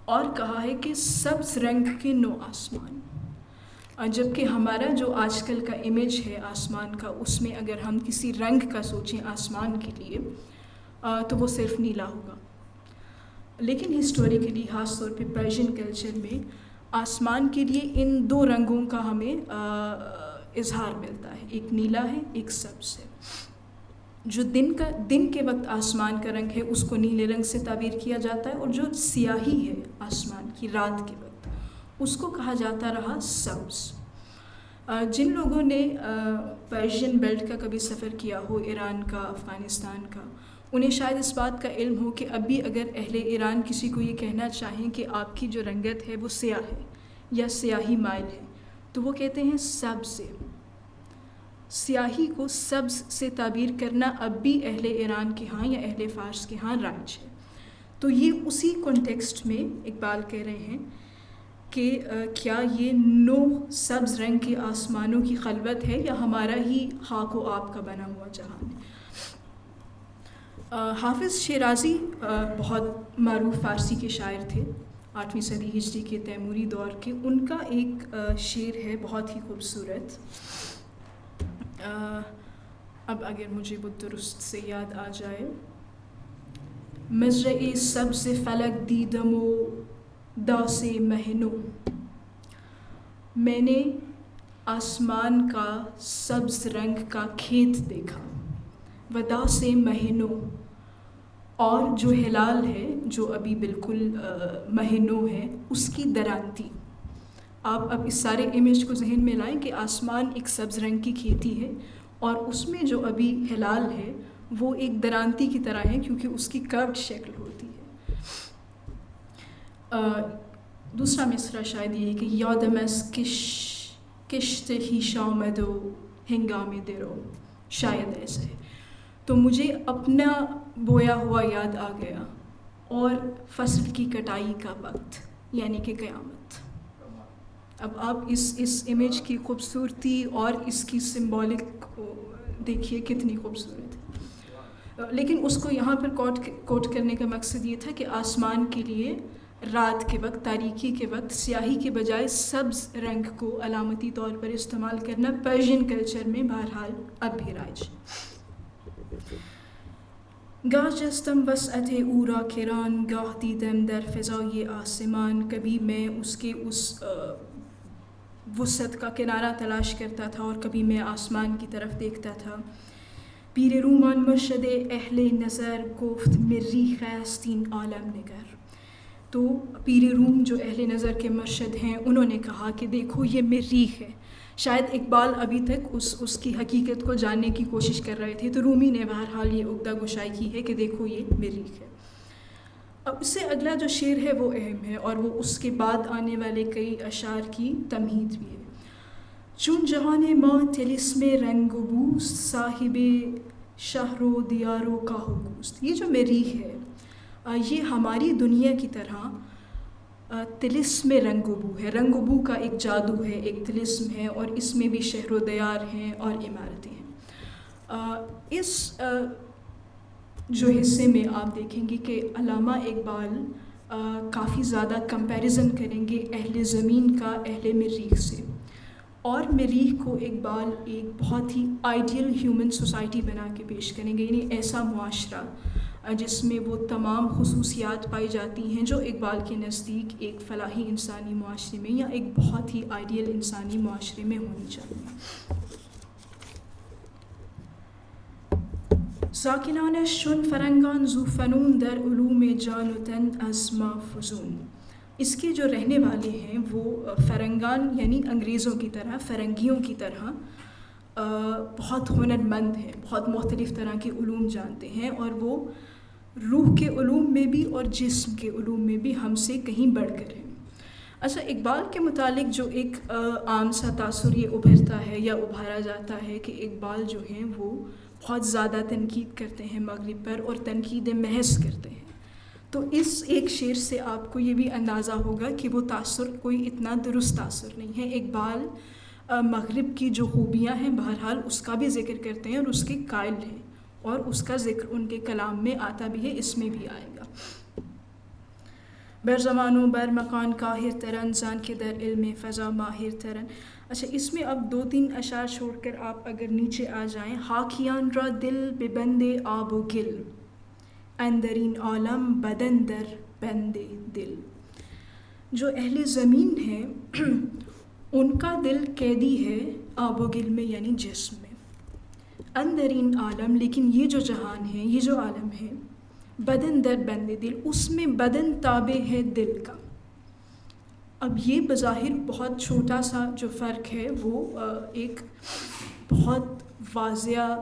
اور کہا ہے کہ سبز رنگ کے 9 آسمان، جبکہ ہمارا جو آج کل کا امیج ہے آسمان کا، اس میں اگر ہم کسی رنگ کا سوچیں آسمان کے لیے تو وہ صرف نیلا ہوگا. لیکن ہسٹوریکلی خاص طور پہ پرشین کلچر میں آسمان کے لیے ان 2 رنگوں کا ہمیں اظہار ملتا ہے، ایک نیلا ہے، ایک سبز ہے. جو دن کے وقت آسمان کا رنگ ہے اس کو نیلے رنگ سے تعبیر کیا جاتا ہے، اور جو سیاہی ہے آسمان کی رات کے وقت اس کو کہا جاتا رہا سبز. جن لوگوں نے پرشین بیلٹ کا کبھی سفر کیا ہو، ایران کا، افغانستان کا، انہیں شاید اس بات کا علم ہو کہ اب بھی اگر اہل ایران کسی کو یہ کہنا چاہیں کہ آپ کی جو رنگت ہے وہ سیاہ ہے یا سیاہی مائل ہے تو وہ کہتے ہیں سبز سے. سیاہی کو سبز سے تعبیر کرنا اب بھی اہل ایران کے ہاں یا اہل فارس کے ہاں رائج ہے. تو یہ اسی کانٹیکسٹ میں اقبال کہہ رہے ہیں کہ کیا یہ 9 سبز رنگ کے آسمانوں کی خلوت ہے یا ہمارا ہی خاک و آب کا بنا ہوا جہان ہے. حافظ شیرازی بہت معروف فارسی کے شاعر تھے 8ویں صدی ہجری کے تیموری دور کے. ان کا ایک شعر ہے بہت ہی خوبصورت. اب اگر مجھے وہ درست سے یاد آ جائے. مزرع سبز فلک دیدم و داس مہنو، میں نے آسمان کا سبز رنگ کا کھیت دیکھا، و داس مہنو، اور جو ہلال ہے، جو ابھی بالکل مہنو ہے، اس کی درانتی. آپ اب اس سارے امیج کو ذہن میں لائیں کہ آسمان ایک سبز رنگ کی کھیتی ہے اور اس میں جو ابھی ہلال ہے وہ ایک درانتی کی طرح ہے کیونکہ اس کی کروڈ شکل ہوتی ہے. دوسرا مصرع شاید یہ ہے کہ یادم از کشت خویش آمد و ہنگام درو، شاید ایسا ہے. تو مجھے اپنا بویا ہوا یاد آ گیا اور فصل کی کٹائی کا وقت، یعنی کہ قیامت. اب آپ اس امیج کی خوبصورتی اور اس کی سمبولک دیکھیے کتنی خوبصورت ہے. لیکن اس کو یہاں پر کوٹ کرنے کا مقصد یہ تھا کہ آسمان کے لیے رات کے وقت، تاریکی کے وقت سیاہی کے بجائے سبز رنگ کو علامتی طور پر استعمال کرنا پرشین کلچر میں بہرحال اب بھی رائج. گاہ جستم وسعت او را کران، گاہ دیدم در فضای آسمان. کبھی میں اس کے اس وسعت کا کنارہ تلاش کرتا تھا اور کبھی میں آسمان کی طرف دیکھتا تھا. پیر رومان مرشد اہل نظر گفت مریخ است این عالم نگر. تو پیر روم جو اہل نظر کے مرشد ہیں انہوں نے کہا کہ دیکھو یہ مریخ ہے. شاید اقبال ابھی تک اس کی حقیقت کو جاننے کی کوشش کر رہے تھے، تو رومی نے بہرحال یہ عقدہ گشائی کی ہے کہ دیکھو یہ مریخ ہے. اب اس سے اگلا جو شعر ہے وہ اہم ہے اور وہ اس کے بعد آنے والے کئی اشعار کی تمہید بھی ہے. چون جہان ما طلسم رنگ و بوست، صاحب شہر و دیار و کاہ و کوست. یہ جو مریخ ہے یہ ہماری دنیا کی طرح طلسم رنگ و بو ہے. رنگ و بو کا ایک جادو ہے، ایک طلسم ہے، اور اس میں بھی شہر و دیار ہیں اور عمارتیں ہیں. اس جو حصے میں آپ دیکھیں گے کہ علامہ اقبال کافی زیادہ کمپیریزن کریں گے اہل زمین کا اہل مریخ سے، اور مریخ کو اقبال ایک بہت ہی آئیڈیل ہیومن سوسائٹی بنا کے پیش کریں گے، یعنی ایسا معاشرہ جس میں وہ تمام خصوصیات پائی جاتی ہیں جو اقبال کے نزدیک ایک فلاحی انسانی معاشرے میں یا ایک بہت ہی آئیڈیل انسانی معاشرے میں ہونی چاہیے۔ ساکنان شن فرنگان زو فنون در علوم جان و تن از ما فزون، اس کے جو رہنے والے ہیں وہ فرنگان یعنی انگریزوں کی طرح، فرنگیوں کی طرح بہت ہنرمند ہیں، بہت مختلف طرح کے علوم جانتے ہیں، اور وہ روح کے علوم میں بھی اور جسم کے علوم میں بھی ہم سے کہیں بڑھ کر ہیں۔ اچھا، اقبال کے متعلق جو ایک عام سا تاثر یہ ابھرتا ہے یا ابھارا جاتا ہے کہ اقبال جو ہیں وہ بہت زیادہ تنقید کرتے ہیں مغرب پر اور تنقید محض کرتے ہیں۔ تو اس ایک شعر سے آپ کو یہ بھی اندازہ ہوگا کہ وہ تاثر کوئی اتنا درست تاثر نہیں ہے۔ اقبال مغرب کی جو خوبیاں ہیں بہرحال اس کا بھی ذکر کرتے ہیں اور اس کے قائل ہیں، اور اس کا ذکر ان کے کلام میں آتا بھی ہے، اس میں بھی آئے گا۔ بر زمان و بر مکان کاہر ترن، زان کے در علم فضا ماہر ترن۔ اچھا، اس میں اب 2-3 اشعار چھوڑ کر آپ اگر نیچے آ جائیں، حاکیان را دل بے بندے آب و گل، اندرین عالم بدن در بندے دل۔ جو اہل زمین ہیں ان کا دل قیدی ہے آب و گل میں یعنی جسم میں، اندرین عالم، لیکن یہ جو جہان ہے، یہ جو عالم ہے، بدن در بندے دل، اس میں بدن تابع ہے دل کا۔ اب یہ بظاہر بہت چھوٹا سا جو فرق ہے وہ ایک بہت واضح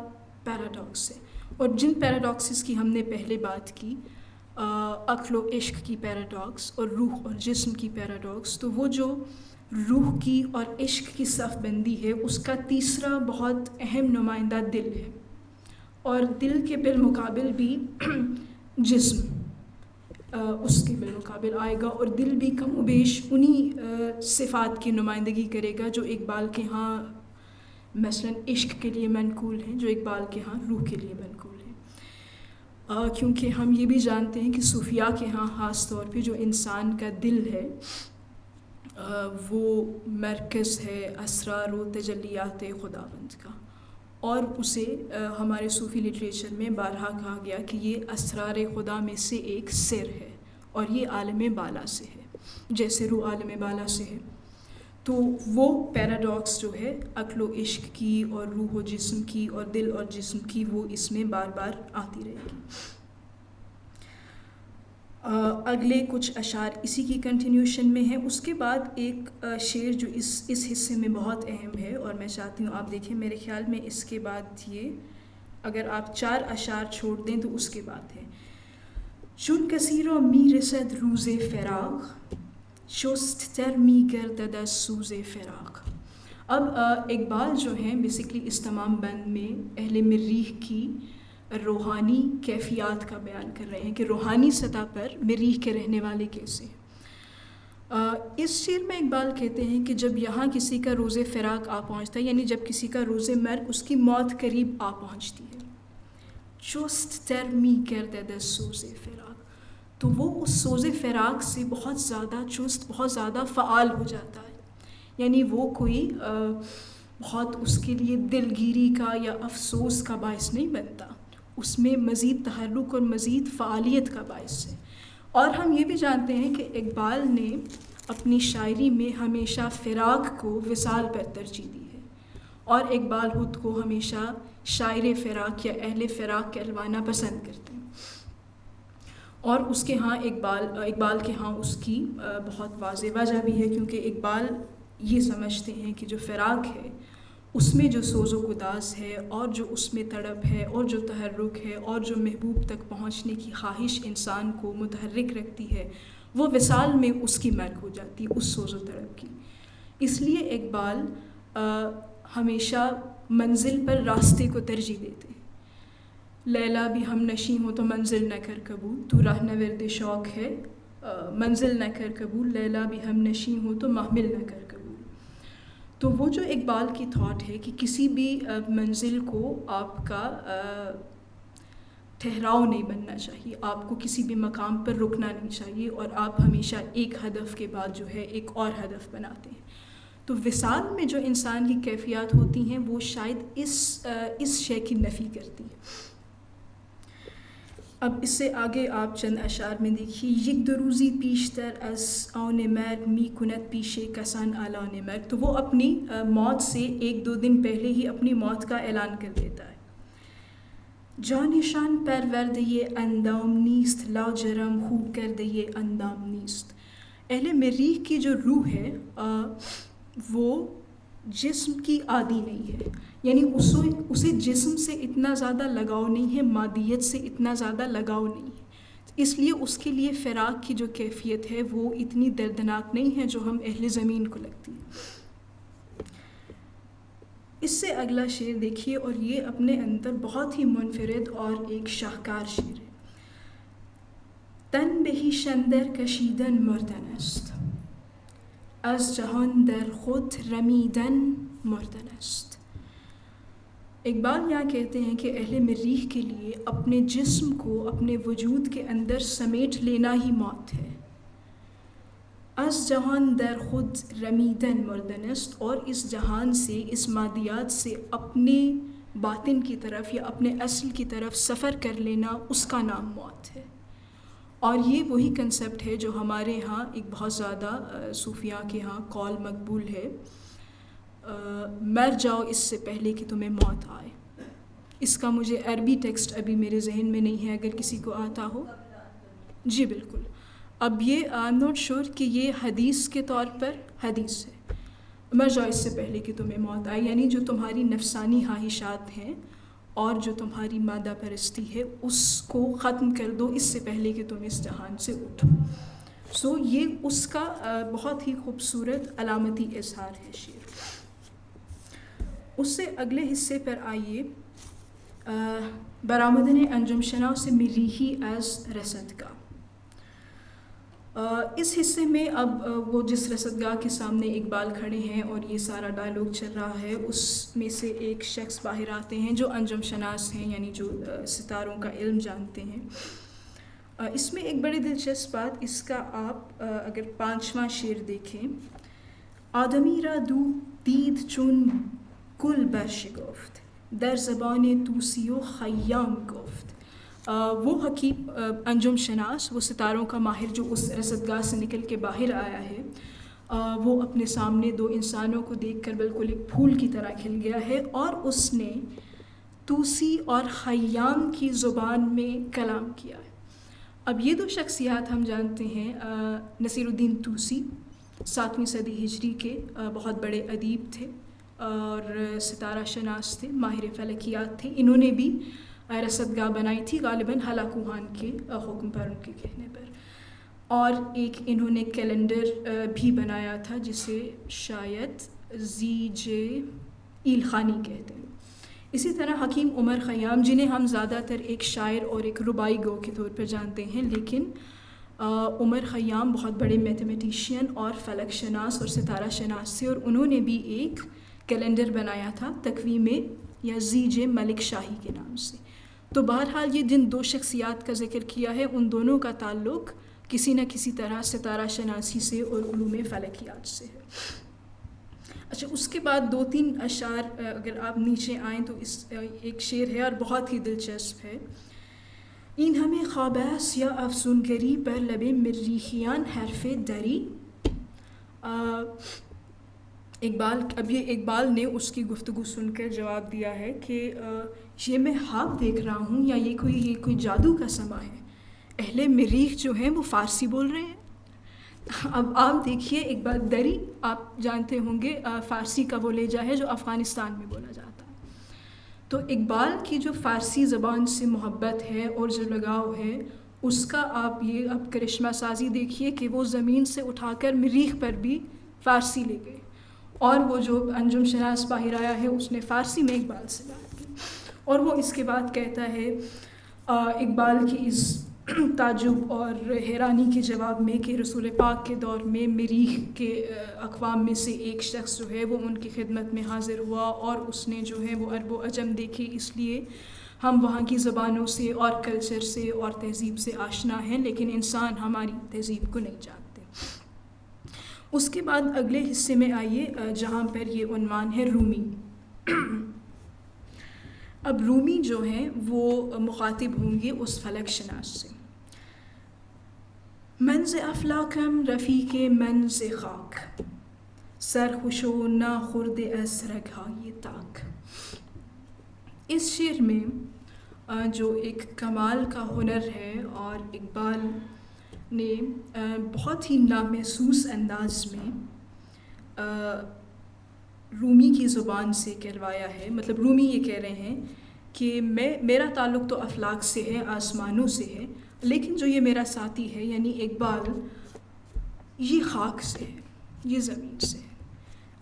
پیراڈاکس ہے، اور جن پیراڈاکسز کی ہم نے پہلے بات کی، عقل و عشق کی پیراڈاکس اور روح اور جسم کی پیراڈاکس، تو وہ جو روح کی اور عشق کی صف بندی ہے اس کا تیسرا بہت اہم نمائندہ دل ہے، اور دل کے بالمقابل بھی جسم اس کے بالمقابل آئے گا، اور دل بھی کم و بیش انہی صفات کی نمائندگی کرے گا جو اقبال کے ہاں مثلاً عشق کے لیے منقول ہیں، جو اقبال کے ہاں روح کے لیے منقول ہیں۔ کیونکہ ہم یہ بھی جانتے ہیں کہ صوفیاء کے ہاں خاص طور پہ جو انسان کا دل ہے وہ مرکز ہے اسرار و تجلیات خداوند کا، اور اسے ہمارے صوفی لٹریچر میں بارہا کہا گیا کہ یہ اسرار خدا میں سے ایک سر ہے، اور یہ عالم بالا سے ہے، جیسے روح عالم بالا سے ہے۔ تو وہ پیراڈاکس جو ہے عقل و عشق کی اور روح و جسم کی اور دل اور جسم کی، وہ اس میں بار بار آتی رہے گی۔ اگلے کچھ اشعار اسی کی کنٹینیوشن میں ہیں۔ اس کے بعد ایک شعر جو اس حصے میں بہت اہم ہے، اور میں چاہتی ہوں آپ دیکھیں، میرے خیال میں اس کے بعد یہ اگر آپ 4 اشعار چھوڑ دیں تو اس کے بعد ہے چون کسی را می رسد روز فراق، شست تر می گردد از سوز فراق۔ اب اقبال جو ہیں بیسکلی اس تمام بند میں اہل مریخ کی روحانی کیفیات کا بیان کر رہے ہیں کہ روحانی سطح پر مریخ کے رہنے والے کیسے ہیں۔ اس شعر میں اقبال کہتے ہیں کہ جب یہاں کسی کا روز فراق آ پہنچتا ہے، یعنی جب کسی کا روز مرگ، اس کی موت قریب آ پہنچتی ہے، چست تر می گردد از سوز فراق، تو وہ اس سوز فراق سے بہت زیادہ چست، بہت زیادہ فعال ہو جاتا ہے، یعنی وہ کوئی بہت اس کے لیے دلگیری کا یا افسوس کا باعث نہیں بنتا، اس میں مزید تحرک اور مزید فعالیت کا باعث ہے۔ اور ہم یہ بھی جانتے ہیں کہ اقبال نے اپنی شاعری میں ہمیشہ فراق کو وصال پر ترجیح دی ہے، اور اقبال خود کو ہمیشہ شاعر فراق یا اہل فراق کہلوانا پسند کرتے ہیں، اور اس کے ہاں اقبال کے ہاں اس کی بہت واضح وجہ بھی ہے، کیونکہ اقبال یہ سمجھتے ہیں کہ جو فراق ہے اس میں جو سوز و گداز ہے، اور جو اس میں تڑپ ہے، اور جو تحرک ہے، اور جو محبوب تک پہنچنے کی خواہش انسان کو متحرک رکھتی ہے، وہ وصال میں اس کی مرگ ہو جاتی ہے، اس سوز و تڑپ کی۔ اس لیے اقبال ہمیشہ منزل پر راستے کو ترجیح دیتے ہیں۔ لیلا بھی ہم نشیں ہو تو منزل نہ کر قبول، تو راہ نورد شوق ہے منزل نہ کر قبول، لیلا بھی ہم نشیں ہو تو محمل نہ کر قبول۔ تو وہ جو اقبال کی تھاٹ ہے کہ کسی بھی منزل کو آپ کا ٹھہراؤ نہیں بننا چاہیے، آپ کو کسی بھی مقام پر رکنا نہیں چاہیے، اور آپ ہمیشہ ایک ہدف کے بعد جو ہے ایک اور ہدف بناتے ہیں۔ تو وصال میں جو انسان کی کیفیات ہوتی ہیں وہ شاید اس شے کی نفی کرتی ہے۔ اب اس سے آگے آپ چند اشعار میں دیکھیے، یک دو روزی پیشتر از آن مرگ می کند پیش کسان اعلان مرگ، تو وہ اپنی موت سے 1-2 دن پہلے ہی اپنی موت کا اعلان کر دیتا ہے۔ جانشان پروردے اندام نیست لاجرم خو کردے اندام نیست، اہل مریخ کی جو روح ہے وہ جسم کی عادی نہیں ہے، یعنی اسے جسم سے اتنا زیادہ لگاؤ نہیں ہے، مادیت سے اتنا زیادہ لگاؤ نہیں ہے، اس لیے اس کے لیے فراق کی جو کیفیت ہے وہ اتنی دردناک نہیں ہے جو ہم اہل زمین کو لگتی ہے۔ اس سے اگلا شعر دیکھیے، اور یہ اپنے اندر بہت ہی منفرد اور ایک شاہکار شعر ہے۔ تن بہی شندر کشیدن مردن است، از جہان در خود رمیدن مردن است۔ اقبال یہاں کہتے ہیں کہ اہل مریخ کے لیے اپنے جسم کو اپنے وجود کے اندر سمیٹ لینا ہی موت ہے۔ از جہان در خود رمیدن مردن است، اور اس جہان سے، اس مادیات سے اپنے باطن کی طرف یا اپنے اصل کی طرف سفر کر لینا، اس کا نام موت ہے۔ اور یہ وہی کنسپٹ ہے جو ہمارے ہاں ایک بہت زیادہ صوفیاء کے ہاں قول مقبول ہے، مر جاؤ اس سے پہلے کہ تمہیں موت آئے۔ اس کا مجھے عربی ٹیکسٹ ابھی میرے ذہن میں نہیں ہے، اگر کسی کو آتا ہو۔ جی بالکل، اب یہ آئی ایم ناٹ شیور کہ یہ حدیث کے طور پر حدیث ہے، مر جاؤ اس سے پہلے کہ تمہیں موت آئے، یعنی جو تمہاری نفسانی خواہشات ہیں اور جو تمہاری مادہ پرستی ہے اس کو ختم کر دو اس سے پہلے کہ تم اس جہان سے اٹھو۔ سو یہ اس کا بہت ہی خوبصورت علامتی اظہار ہے شعر۔ اس سے اگلے حصے پر آئیے، برآمدن انجم شناس مریخی از رصدگاہ۔ اس حصے میں اب وہ جس رصدگاہ کے سامنے اقبال کھڑے ہیں اور یہ سارا ڈائلاگ چل رہا ہے، اس میں سے ایک شخص باہر آتے ہیں جو انجم شناس ہیں، یعنی جو ستاروں کا علم جانتے ہیں۔ اس میں ایک بڑی دلچسپ بات، اس کا آپ اگر 5واں شعر دیکھیں، آدمی را دو دید چون گل برشگفت در زبان طوسی و خیام گفت۔ وہ حکیم انجم شناس، وہ ستاروں کا ماہر جو اس رصدگاہ سے نکل کے باہر آیا ہے، وہ اپنے سامنے 2 انسانوں کو دیکھ کر بالکل ایک پھول کی طرح کھل گیا ہے، اور اس نے طوسی اور خیام کی زبان میں کلام کیا ہے۔ اب یہ 2 شخصیات ہم جانتے ہیں، نصیر الدین طوسی 7ویں صدی ہجری کے بہت بڑے ادیب تھے اور ستارہ شناس تھے، ماہر فلکیات تھے۔ انہوں نے بھی رصدگاہ بنائی تھی، غالباً ہلاکوہان کے حکم پر، ان کے کہنے پر، اور ایک انہوں نے کیلنڈر بھی بنایا تھا جسے شاید زیج ایلخانی کہتے ہیں۔ اسی طرح حکیم عمر خیام، جنہیں ہم زیادہ تر ایک شاعر اور ایک ربائی گو کے طور پر جانتے ہیں، لیکن عمر خیام بہت بڑے میتھمیٹیشین اور فلک شناس اور ستارہ شناس تھے، اور انہوں نے بھی ایک کیلنڈر بنایا تھا تقویم یا زیج ملک شاہی کے نام سے۔ تو بہرحال یہ جن 2 شخصیات کا ذکر کیا ہے، ان دونوں کا تعلق کسی نہ کسی طرح ستارہ شناسی سے اور علوم فلکیات سے ہے۔ اچھا، اس کے بعد 2-3 اشعار اگر آپ نیچے آئیں تو اس ایک شعر ہے اور بہت ہی دلچسپ ہے۔ این ہمیں خواب است یا افسونگری بر لب مریخیان حرف دری۔ اقبال نے اس کی گفتگو سن کر جواب دیا ہے کہ یہ میں خواب دیکھ رہا ہوں یا یہ کوئی جادو کا سما ہے، اہل مریخ جو ہیں وہ فارسی بول رہے ہیں۔ اب آپ دیکھیے اقبال، دری آپ جانتے ہوں گے فارسی کا وہ لہجہ ہے جو افغانستان میں بولا جاتا ہے، تو اقبال کی جو فارسی زبان سے محبت ہے اور جو لگاؤ ہے، اس کا آپ یہ اب کرشمہ سازی دیکھیے کہ وہ زمین سے اٹھا کر مریخ پر بھی فارسی لے گئے، اور وہ جو انجم شناس باہر آیا ہے اس نے فارسی میں اقبال سے بات کی، اور وہ اس کے بعد کہتا ہے اقبال کی اس تعجب اور حیرانی کے جواب میں کہ رسول پاک کے دور میں مریخ کے اقوام میں سے ایک شخص جو ہے وہ ان کی خدمت میں حاضر ہوا، اور اس نے جو ہے وہ عرب و عجم دیکھے، اس لیے ہم وہاں کی زبانوں سے اور کلچر سے اور تہذیب سے آشنا ہیں، لیکن انسان ہماری تہذیب کو نہیں جانتے۔ اس کے بعد اگلے حصے میں آئیے جہاں پر یہ عنوان ہے رومی. اب رومی جو ہیں وہ مخاطب ہوں گے اس فلک شناس سے. منز افلاکم رفیق منز خاک، سرخوش و نہ خورد از رگهای تاک. اس شعر میں جو ایک کمال کا ہنر ہے اور اقبال نے بہت ہی نامحسوس انداز میں رومی کی زبان سے کہلوایا ہے. مطلب رومی یہ کہہ رہے ہیں کہ میرا تعلق تو افلاک سے ہے، آسمانوں سے ہے، لیکن جو یہ میرا ساتھی ہے یعنی اقبال، یہ خاک سے ہے، یہ زمین سے ہے.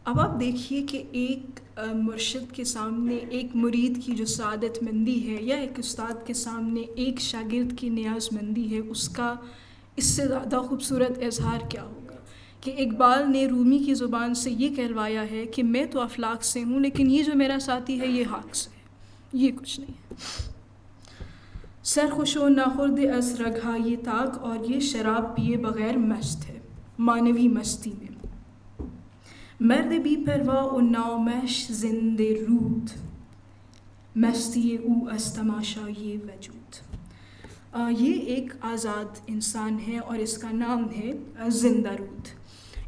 اب آپ دیکھیے کہ ایک مرشد کے سامنے ایک مرید کی جو سعادت مندی ہے، یا ایک استاد کے سامنے ایک شاگرد کی نیاز مندی ہے، اس کا اس سے زیادہ خوبصورت اظہار کیا ہوگا کہ اقبال نے رومی کی زبان سے یہ کہلوایا ہے کہ میں تو افلاک سے ہوں، لیکن یہ جو میرا ساتھی ہے یہ خاک سے ہے، یہ کچھ نہیں ہے. سرخوش و ناخورد از رگهای تاک، اور یہ شراب پیے بغیر مست ہے، معنوی مستی میں. مرد بی پروا و نامش زنده رود، مستی او از تماشای وجود. یہ ایک آزاد انسان ہے اور اس کا نام ہے زندہ رود.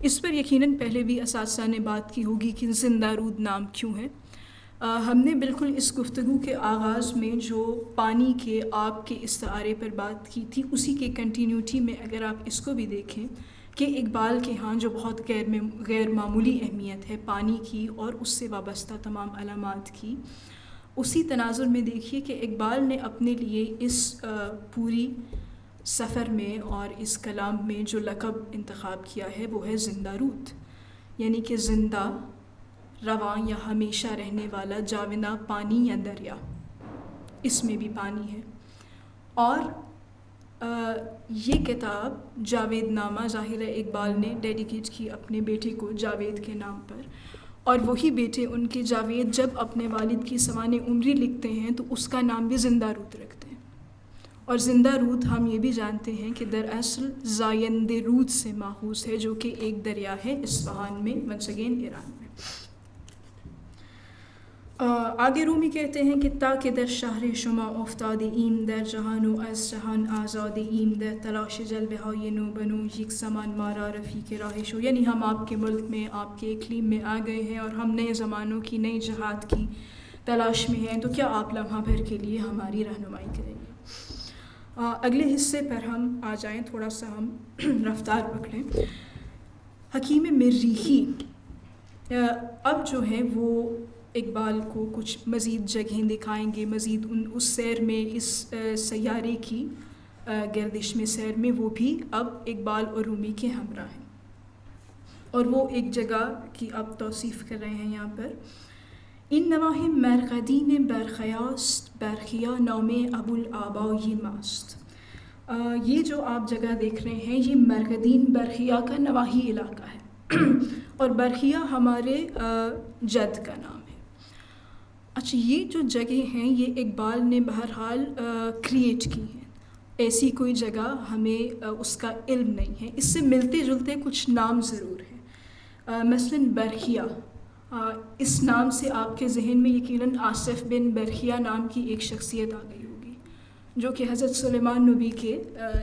اس پر یقیناً پہلے بھی اساتذہ نے بات کی ہوگی کہ زندہ رود نام کیوں ہے. ہم نے بالکل اس گفتگو کے آغاز میں جو پانی کے آب کے استعارے پر بات کی تھی، اسی کے کنٹینیوٹی میں اگر آپ اس کو بھی دیکھیں کہ اقبال کے ہاں جو بہت غیر معمولی اہمیت ہے پانی کی اور اس سے وابستہ تمام علامات کی، اسی تناظر میں دیکھیے کہ اقبال نے اپنے لیے اس پوری سفر میں اور اس کلام میں جو لقب انتخاب کیا ہے وہ ہے زندہ رود، یعنی کہ زندہ، رواں یا ہمیشہ رہنے والا جاوداں پانی یا دریا. اس میں بھی پانی ہے. اور یہ کتاب جاوید نامہ ظاہر اقبال نے ڈیڈیکیٹ کی اپنے بیٹے کو جاوید کے نام پر، اور وہی بیٹے ان کے جاوید جب اپنے والد کی سوانح عمری لکھتے ہیں تو اس کا نام بھی زندہ رود رکھتے ہیں. اور زندہ رود ہم یہ بھی جانتے ہیں کہ دراصل زائند رود سے ماخوذ ہے، جو کہ ایک دریا ہے اصفہان میں، ونس اگین ایران میں. آگے رومی کہتے ہیں کہ تاکہ در شہر شما افتاده ایم، در جهان و از جهان آزاده ایم، در تلاش جلوه های نو بنو یک زمان ما را رفیق راه شو. یعنی ہم آپ کے ملک میں، آپ کے اقلیم میں آ گئے ہیں اور ہم نئے زمانوں کی، نئی جہات کی تلاش میں ہیں، تو کیا آپ لمحہ بھر کے لیے ہماری رہنمائی کریں گے. اگلے حصے پر ہم آ جائیں، تھوڑا سا ہم رفتار پکڑیں. حکیم مریخی اب جو ہے وہ اقبال کو کچھ مزید جگہیں دکھائیں گے، مزید اس سیر میں، اس سیارے کی گردش میں، سیر میں وہ بھی اب اقبال اور رومی کے ہمراہ ہیں. اور وہ ایک جگہ کی اب توصیف کر رہے ہیں یہاں پر. این نواح مرقدین برخیاست، برخیا نام ابوالآبای ماست. یہ جو آپ جگہ دیکھ رہے ہیں یہ مرقدین برخیا کا نواحی علاقہ ہے اور برخیا ہمارے جد کا نام ہے. اچھا، یہ جو جگہ ہیں یہ اقبال نے بہرحال کریٹ کی ہیں. ایسی کوئی جگہ ہمیں اس کا علم نہیں ہے. اس سے ملتے جلتے کچھ نام ضرور ہیں. مثلاً برخیا، اس نام سے آپ کے ذہن میں یقیناً آصف بن برخیا نام کی ایک شخصیت آ گئی ہوگی، جو کہ حضرت سلیمان نبی کے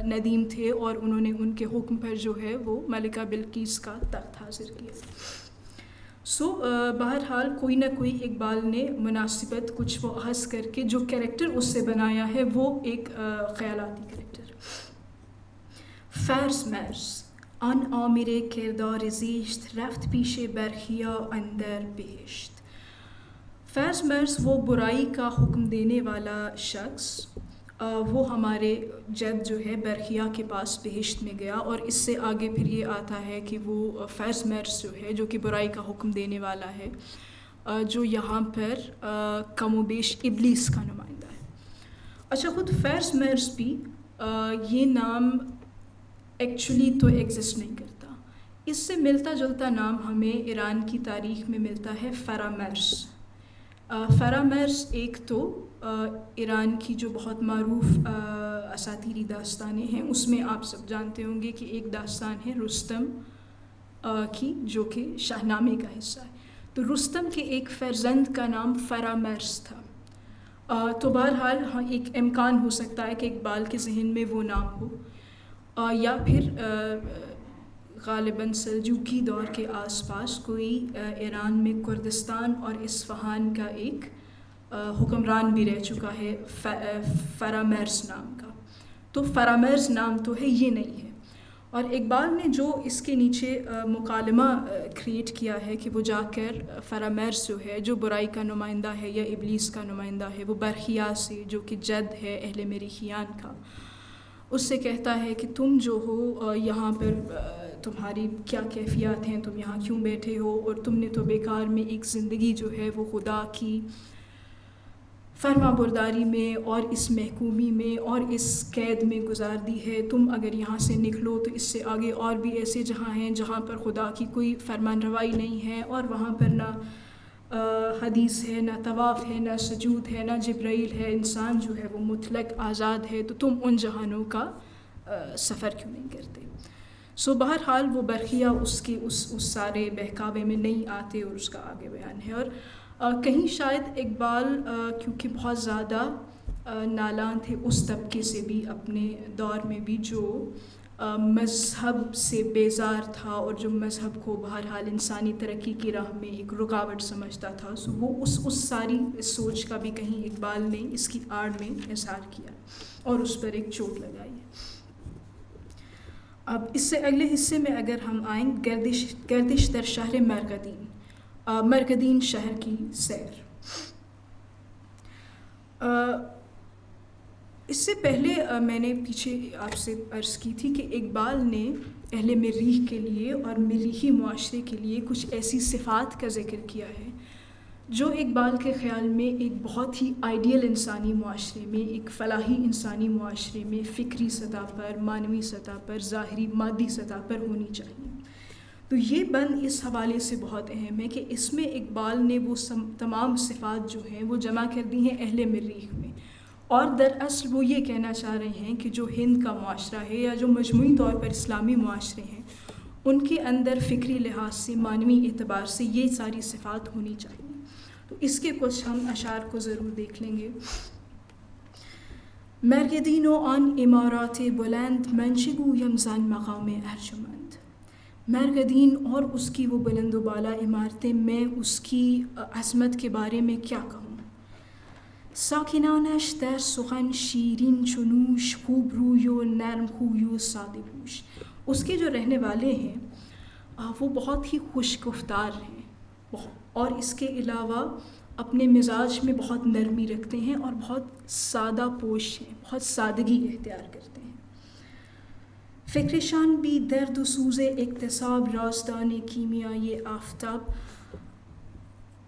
ندیم تھے اور انہوں نے ان کے حکم پر جو ہے وہ ملکہ بلقیس کا تخت حاضر کیا. بہرحال کوئی نہ کوئی اقبال نے مناسبت کچھ وہ اخذ کر کے جو کریکٹر اس سے بنایا ہے وہ ایک خیالاتی کریکٹر. فرض مرز آن عامر کردار زیشت رفت پیش برخیا اندر بہشت. فرض مرز وہ برائی کا حکم دینے والا شخص، وہ ہمارے جد جو ہے برخیا کے پاس بہشت میں گیا. اور اس سے آگے پھر یہ آتا ہے کہ وہ فرض مرز جو ہے جو کہ برائی کا حکم دینے والا ہے، جو یہاں پر کم و بیش ابلیس کا نمائندہ ہے. اچھا، خود فرض مرز بھی یہ نام ایکچولی تو ایگزسٹ نہیں کرتا. اس سے ملتا جلتا نام ہمیں ایران کی تاریخ میں ملتا ہے فرامرز. فرامرز ایک تو ایران کی جو بہت معروف اساطیری داستانیں ہیں اس میں آپ سب جانتے ہوں گے کہ ایک داستان ہے رستم کی جو کہ شاہنامے کا حصہ ہے. تو رستم کے ایک فرزند کا نام فرامرز تھا. تو بہرحال ایک امکان ہو سکتا ہے کہ اقبال کے ذہن میں وہ نام ہو، یا پھر غالباً سلجوقی دور کے آس پاس کوئی ایران میں کردستان اور اصفہان کا ایک حکمران بھی رہ چکا ہے فرامرز نام کا. تو فرامرز نام تو ہے، یہ نہیں ہے. اور اقبال نے جو اس کے نیچے مکالمہ کریٹ کیا ہے کہ وہ جا کر فرامرز جو ہے، جو برائی کا نمائندہ ہے یا ابلیس کا نمائندہ ہے، وہ برخیا سے جو کہ جد ہے اہل مریخیان کا، اس سے کہتا ہے کہ تم جو ہو یہاں پر تمہاری کیا کیفیات ہیں، تم یہاں کیوں بیٹھے ہو، اور تم نے تو بیکار میں ایک زندگی جو ہے وہ خدا کی فرما برداری میں اور اس محکومی میں اور اس قید میں گزار دی ہے. تم اگر یہاں سے نکلو تو اس سے آگے اور بھی ایسے جہاں ہیں جہاں پر خدا کی کوئی فرمان روائی نہیں ہے، اور وہاں پر نہ حدیث ہے، نہ طواف ہے، نہ سجود ہے، نہ جبرائیل ہے. انسان جو ہے وہ مطلق آزاد ہے. تو تم ان جہانوں کا سفر کیوں نہیں کرتے؟ سو بہرحال وہ برخیا اس کے اس سارے بہکاوے میں نہیں آتے، اور اس کا آگے بیان ہے. اور کہیں شاید اقبال کیونکہ بہت زیادہ نالان تھے اس طبقے سے بھی اپنے دور میں بھی جو مذہب سے بیزار تھا اور جو مذہب کو بہرحال انسانی ترقی کی راہ میں ایک رکاوٹ سمجھتا تھا. سو وہ اس ساری سوچ کا بھی کہیں اقبال نے اس کی آڑ میں اظہار کیا اور اس پر ایک چوٹ لگائی ہے. اب اس سے اگلے حصے میں اگر ہم آئیں، گردش در شہر مرقدین، مرقدین شہر کی سیر. اس سے پہلے میں نے پیچھے آپ سے عرض کی تھی کہ اقبال نے اہل مریخ کے لیے اور مریخی معاشرے کے لیے کچھ ایسی صفات کا ذکر کیا ہے جو اقبال کے خیال میں ایک بہت ہی آئیڈیل انسانی معاشرے میں، ایک فلاحی انسانی معاشرے میں فکری سطح پر، معنوی سطح پر، ظاہری مادی سطح پر ہونی چاہیے. تو یہ بند اس حوالے سے بہت اہم ہے کہ اس میں اقبال نے وہ تمام صفات جو ہیں وہ جمع کر دی ہیں اہل مریخ میں، اور دراصل وہ یہ کہنا چاہ رہے ہیں کہ جو ہند کا معاشرہ ہے یا جو مجموعی طور پر اسلامی معاشرے ہیں ان کے اندر فکری لحاظ سے، معنوی اعتبار سے یہ ساری صفات ہونی چاہیے. تو اس کے کچھ ہم اشعار کو ضرور دیکھ لیں گے. مرقدین و آن عمارات بلند منشگویم زن مقام ارجمند. مرقدین اور اس کی وہ بلند و بالا عمارتیں، میں اس کی عظمت کے بارے میں کیا کہوں. ساکنانش در سخن شیرین چنوش، خوب روی و نرم خوی و سادہ پوش. اس کے جو رہنے والے ہیں وہ بہت ہی خوش گفتار ہیں، اور اس کے علاوہ اپنے مزاج میں بہت نرمی رکھتے ہیں اور بہت سادہ پوش ہیں، بہت سادگی اختیار کرتے ہیں. فکرشان بھی درد و سوز اکتساب، رازدان کیمیائی آفتاب.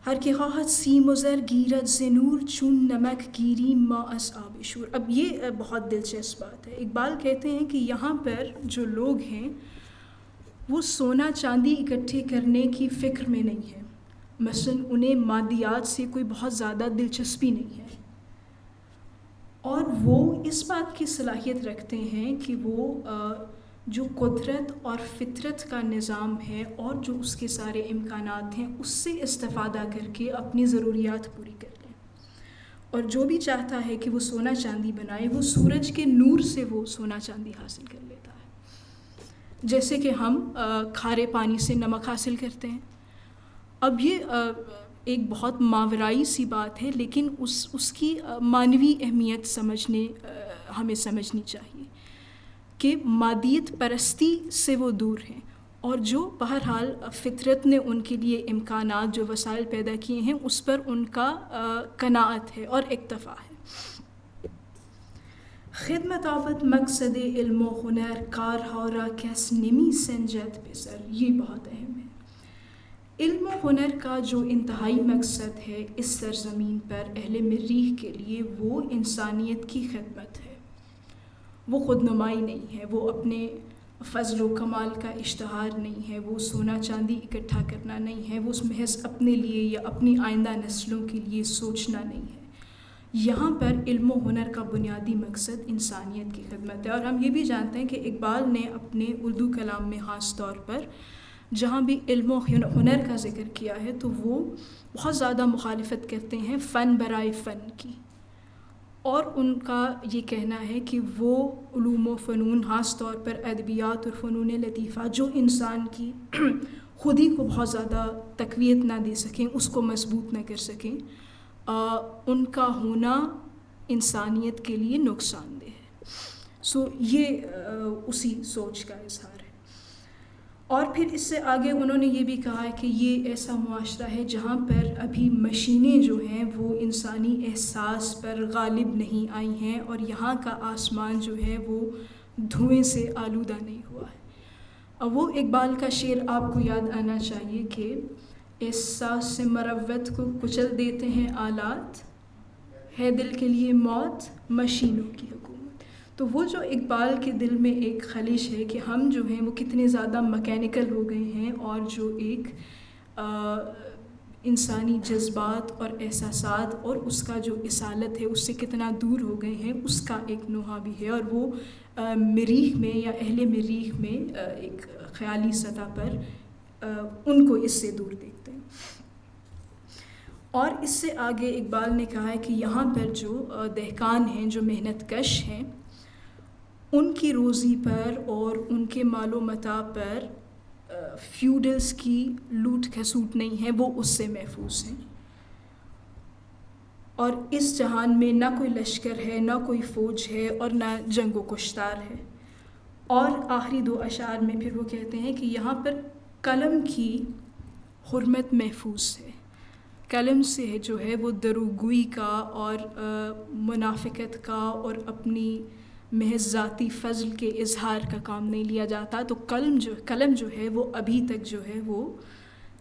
ہر کہ خواہد سیم و زر گیرد ز نور، چون نمک گیری ما از آب شور. اب یہ بہت دلچسپ بات ہے. اقبال کہتے ہیں کہ یہاں پر جو لوگ ہیں وہ سونا چاندی اکٹھے کرنے کی فکر میں نہیں ہے. مثلاً انہیں مادیات سے کوئی بہت زیادہ دلچسپی نہیں ہے، اور وہ اس بات کی صلاحیت رکھتے ہیں کہ وہ جو قدرت اور فطرت کا نظام ہے اور جو اس کے سارے امکانات ہیں اس سے استفادہ کر کے اپنی ضروریات پوری کر لیں. اور جو بھی چاہتا ہے کہ وہ سونا چاندی بنائے، وہ سورج کے نور سے وہ سونا چاندی حاصل کر لیتا ہے، جیسے کہ ہم کھارے پانی سے نمک حاصل کرتے ہیں. اب یہ ایک بہت ماورائی سی بات ہے، لیکن اس کی معنوی اہمیت ہمیں سمجھنی چاہیے کہ مادیت پرستی سے وہ دور ہیں، اور جو بہرحال فطرت نے ان کے لیے امکانات، جو وسائل پیدا کیے ہیں، اس پر ان کا قناعت ہے اور اکتفا ہے. خدمت آبد مقصد علم و ہنر، کارها را کس نمی سنجد بسر. یہ بہت اہم ہے. علم و ہنر کا جو انتہائی مقصد ہے اس سرزمین پر اہل مریخ کے لیے، وہ انسانیت کی خدمت ہے. وہ خود نمائی نہیں ہے، وہ اپنے فضل و کمال کا اشتہار نہیں ہے، وہ سونا چاندی اکٹھا کرنا نہیں ہے، وہ اس محض اپنے لیے یا اپنی آئندہ نسلوں کے لیے سوچنا نہیں ہے. یہاں پر علم و ہنر کا بنیادی مقصد انسانیت کی خدمت ہے. اور ہم یہ بھی جانتے ہیں کہ اقبال نے اپنے اردو کلام میں خاص طور پر جہاں بھی علم و ہنر کا ذکر کیا ہے تو وہ بہت زیادہ مخالفت کرتے ہیں فن برائے فن کی، اور ان کا یہ کہنا ہے کہ وہ علوم و فنون، خاص طور پر ادبیات اور فنون لطیفہ، جو انسان کی خودی کو بہت زیادہ تقویت نہ دے سکیں، اس کو مضبوط نہ کر سکیں، ان کا ہونا انسانیت کے لیے نقصان دہ ہے۔ یہ اسی سوچ کا اظہار ہے۔ اور پھر اس سے آگے انہوں نے یہ بھی کہا ہے کہ یہ ایسا معاشرہ ہے جہاں پر ابھی مشینیں جو ہیں وہ انسانی احساس پر غالب نہیں آئی ہیں، اور یہاں کا آسمان جو ہے وہ دھوئیں سے آلودہ نہیں ہوا ہے۔ وہ اقبال کا شعر آپ کو یاد آنا چاہیے کہ احساس سے مروت کو کچل دیتے ہیں آلات، ہے دل کے لیے موت مشینوں کی حکومت۔ تو وہ جو اقبال کے دل میں ایک خلش ہے کہ ہم جو ہیں وہ کتنے زیادہ مکینیکل ہو گئے ہیں، اور جو ایک انسانی جذبات اور احساسات اور اس کا جو اصالت ہے اس سے کتنا دور ہو گئے ہیں، اس کا ایک نوحہ بھی ہے، اور وہ مریخ میں یا اہل مریخ میں ایک خیالی سطح پر ان کو اس سے دور دیکھتے ہیں۔ اور اس سے آگے اقبال نے کہا ہے کہ یہاں پر جو دہقان ہیں، جو محنت کش ہیں، ان کی روزی پر اور ان کے مال و متاع پر فیوڈلز کی لوٹ کھسوٹ نہیں ہے، وہ اس سے محفوظ ہیں، اور اس جہان میں نہ کوئی لشکر ہے، نہ کوئی فوج ہے، اور نہ جنگ و کشتار ہے۔ اور آخری دو اشعار میں پھر وہ کہتے ہیں کہ یہاں پر قلم کی حرمت محفوظ ہے، قلم سے جو ہے وہ دروگوئی کا اور منافقت کا اور اپنی محض ذاتی فضل کے اظہار کا کام نہیں لیا جاتا۔ تو قلم جو ہے وہ ابھی تک جو ہے وہ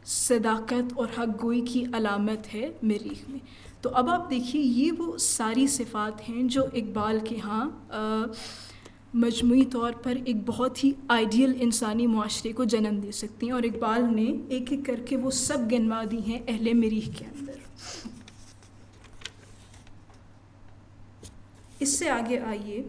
صداقت اور حق گوئی کی علامت ہے مریخ میں۔ تو اب آپ دیکھیے یہ وہ ساری صفات ہیں جو اقبال کے ہاں مجموعی طور پر ایک بہت ہی آئیڈیل انسانی معاشرے کو جنم دے سکتی ہیں، اور اقبال نے ایک ایک کر کے وہ سب گنوا دی ہیں اہل مریخ کے اندر۔ اس سے آگے آئیے،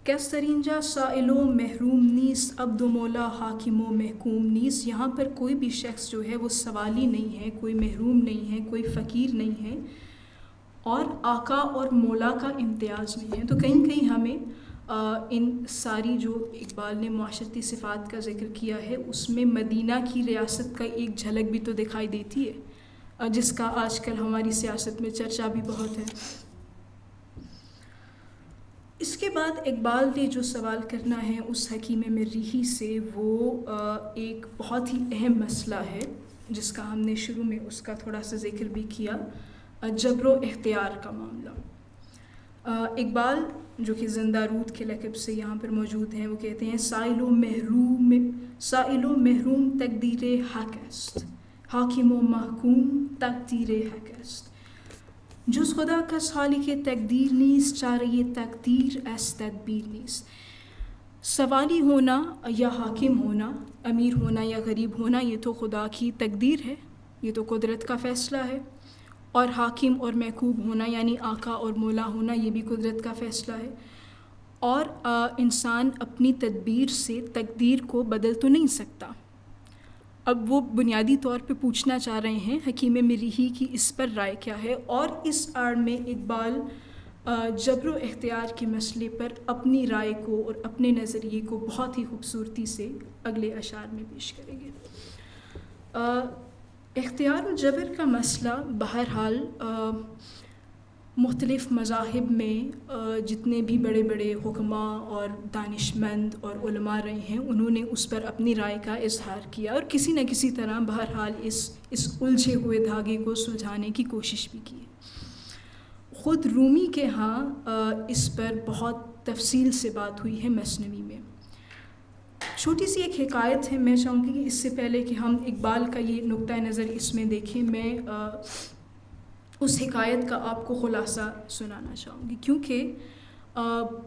کسترینجا سائل و محروم نیست، عبد و مولا حاکم و محکوم نیست۔ یہاں پر کوئی بھی شخص جو ہے وہ سوالی نہیں ہے، کوئی محروم نہیں ہے، کوئی فقیر نہیں ہے، اور آقا اور مولا کا امتیاز نہیں ہے۔ تو کہیں کہیں ہمیں ان ساری جو اقبال نے معاشرتی صفات کا ذکر کیا ہے اس میں مدینہ کی ریاست کا ایک جھلک بھی تو دکھائی دیتی ہے، جس کا آج کل ہماری سیاست میں چرچا بھی بہت ہے۔ اس کے بعد اقبال نے جو سوال کرنا ہے اس حکیم مریخی سے، وہ ایک بہت ہی اہم مسئلہ ہے جس کا ہم نے شروع میں اس کا تھوڑا سا ذکر بھی کیا، جبر و اختیار کا معاملہ۔ اقبال جو کہ زندہ رود کے لقب سے یہاں پر موجود ہیں، وہ کہتے ہیں سائل و محروم تقدیر حق است، حاکم و محکوم تقدیر حق است، جز خدا کس خالق تقدیر نیست، چارہ تقدیر از تدبیر نیست۔ سوالی ہونا یا حاکم ہونا، امیر ہونا یا غریب ہونا، یہ تو خدا کی تقدیر ہے، یہ تو قدرت کا فیصلہ ہے، اور حاکم اور محکوم ہونا یعنی آقا اور مولا ہونا، یہ بھی قدرت کا فیصلہ ہے، اور انسان اپنی تدبیر سے تقدیر کو بدل تو نہیں سکتا۔ اب وہ بنیادی طور پہ پوچھنا چاہ رہے ہیں حکیم مریخی کی اس پر رائے کیا ہے، اور اس آڑ میں اقبال جبر و اختیار کے مسئلے پر اپنی رائے کو اور اپنے نظریے کو بہت ہی خوبصورتی سے اگلے اشعار میں پیش کریں گے۔ اختیار و جبر کا مسئلہ بہرحال مختلف مذاہب میں جتنے بھی بڑے بڑے حکماء اور دانشمند اور علماء رہے ہیں، انہوں نے اس پر اپنی رائے کا اظہار کیا، اور کسی نہ کسی طرح بہرحال اس الجھے ہوئے دھاگے کو سلجھانے کی کوشش بھی کی۔ خود رومی کے ہاں اس پر بہت تفصیل سے بات ہوئی ہے مثنوی میں۔ چھوٹی سی ایک حکایت ہے، میں چاہوں گی کہ اس سے پہلے کہ ہم اقبال کا یہ نقطہ نظر اس میں دیکھیں، میں اس حکایت کا آپ کو خلاصہ سنانا چاہوں گی، کیونکہ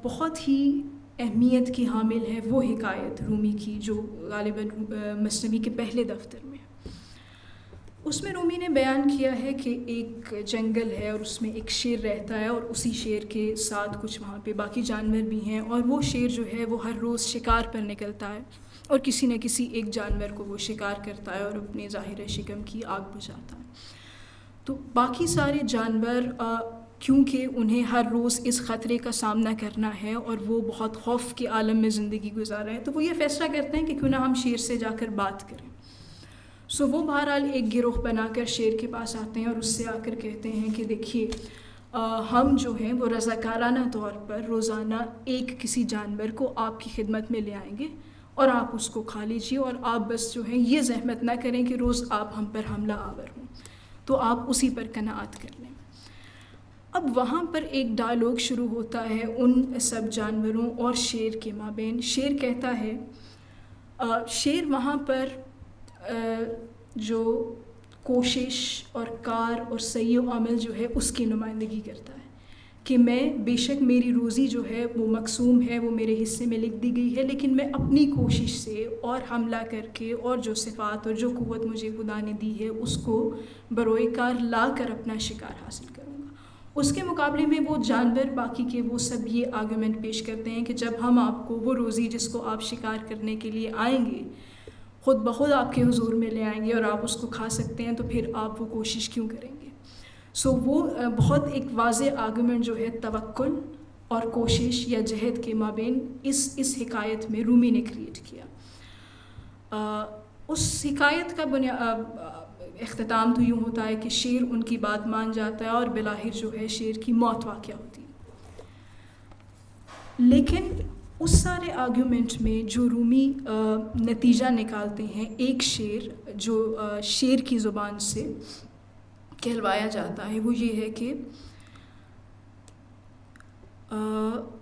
بہت ہی اہمیت کی حامل ہے وہ حکایت رومی کی جو غالباً مثنوی کے پہلے دفتر میں۔ اس میں رومی نے بیان کیا ہے کہ ایک جنگل ہے اور اس میں ایک شیر رہتا ہے اور اسی شیر کے ساتھ کچھ وہاں پہ باقی جانور بھی ہیں، اور وہ شیر جو ہے وہ ہر روز شکار پر نکلتا ہے اور کسی نہ کسی ایک جانور کو وہ شکار کرتا ہے اور اپنے ظاہر شکم کی آگ بجھاتا ہے۔ تو باقی سارے جانور کیونکہ انہیں ہر روز اس خطرے کا سامنا کرنا ہے اور وہ بہت خوف کے عالم میں زندگی گزار رہے ہیں، تو وہ یہ فیصلہ کرتے ہیں کہ کیوں نہ ہم شیر سے جا کر بات کریں۔ سو وہ بہرحال ایک گروہ بنا کر شیر کے پاس آتے ہیں اور اس سے آ کر کہتے ہیں کہ دیکھیے ہم جو ہیں وہ رضاکارانہ طور پر روزانہ ایک کسی جانور کو آپ کی خدمت میں لے آئیں گے اور آپ اس کو کھا لیجیے، اور آپ بس جو ہیں یہ زحمت نہ کریں کہ روز آپ ہم پر حملہ آور ہوں، تو آپ اسی پر قناعت کر لیں۔ اب وہاں پر ایک ڈائلاگ شروع ہوتا ہے ان سب جانوروں اور شیر کے مابین۔ شیر کہتا ہے، شیر وہاں پر جو کوشش اور کار اور سعی و عمل جو ہے اس کی نمائندگی کرتا ہے کہ میں بے شک میری روزی جو ہے وہ مقسوم ہے، وہ میرے حصے میں لکھ دی گئی ہے، لیکن میں اپنی کوشش سے اور حملہ کر کے اور جو صفات اور جو قوت مجھے خدا نے دی ہے اس کو بروئے کار لا کر اپنا شکار حاصل کروں گا۔ اس کے مقابلے میں وہ جانور باقی کے وہ سب یہ آرگومنٹ پیش کرتے ہیں کہ جب ہم آپ کو وہ روزی جس کو آپ شکار کرنے کے لیے آئیں گے خود بخود آپ کے حضور میں لے آئیں گے اور آپ اس کو کھا سکتے ہیں، تو پھر آپ وہ کوشش کیوں کریں گے؟ سو وہ بہت ایک واضح آرگومنٹ جو ہے توکل اور کوشش یا جہد کے مابین اس حکایت میں رومی نے کریٹ کیا۔ اس حکایت کا اختتام تو یوں ہوتا ہے کہ شیر ان کی بات مان جاتا ہے اور بلاخر جو ہے شیر کی موت واقع ہوتی ہے۔ لیکن اس سارے آرگیومنٹ میں جو رومی نتیجہ نکالتے ہیں، ایک شیر جو شیر کی زبان سے کہلوایا جاتا ہے وہ یہ ہے کہ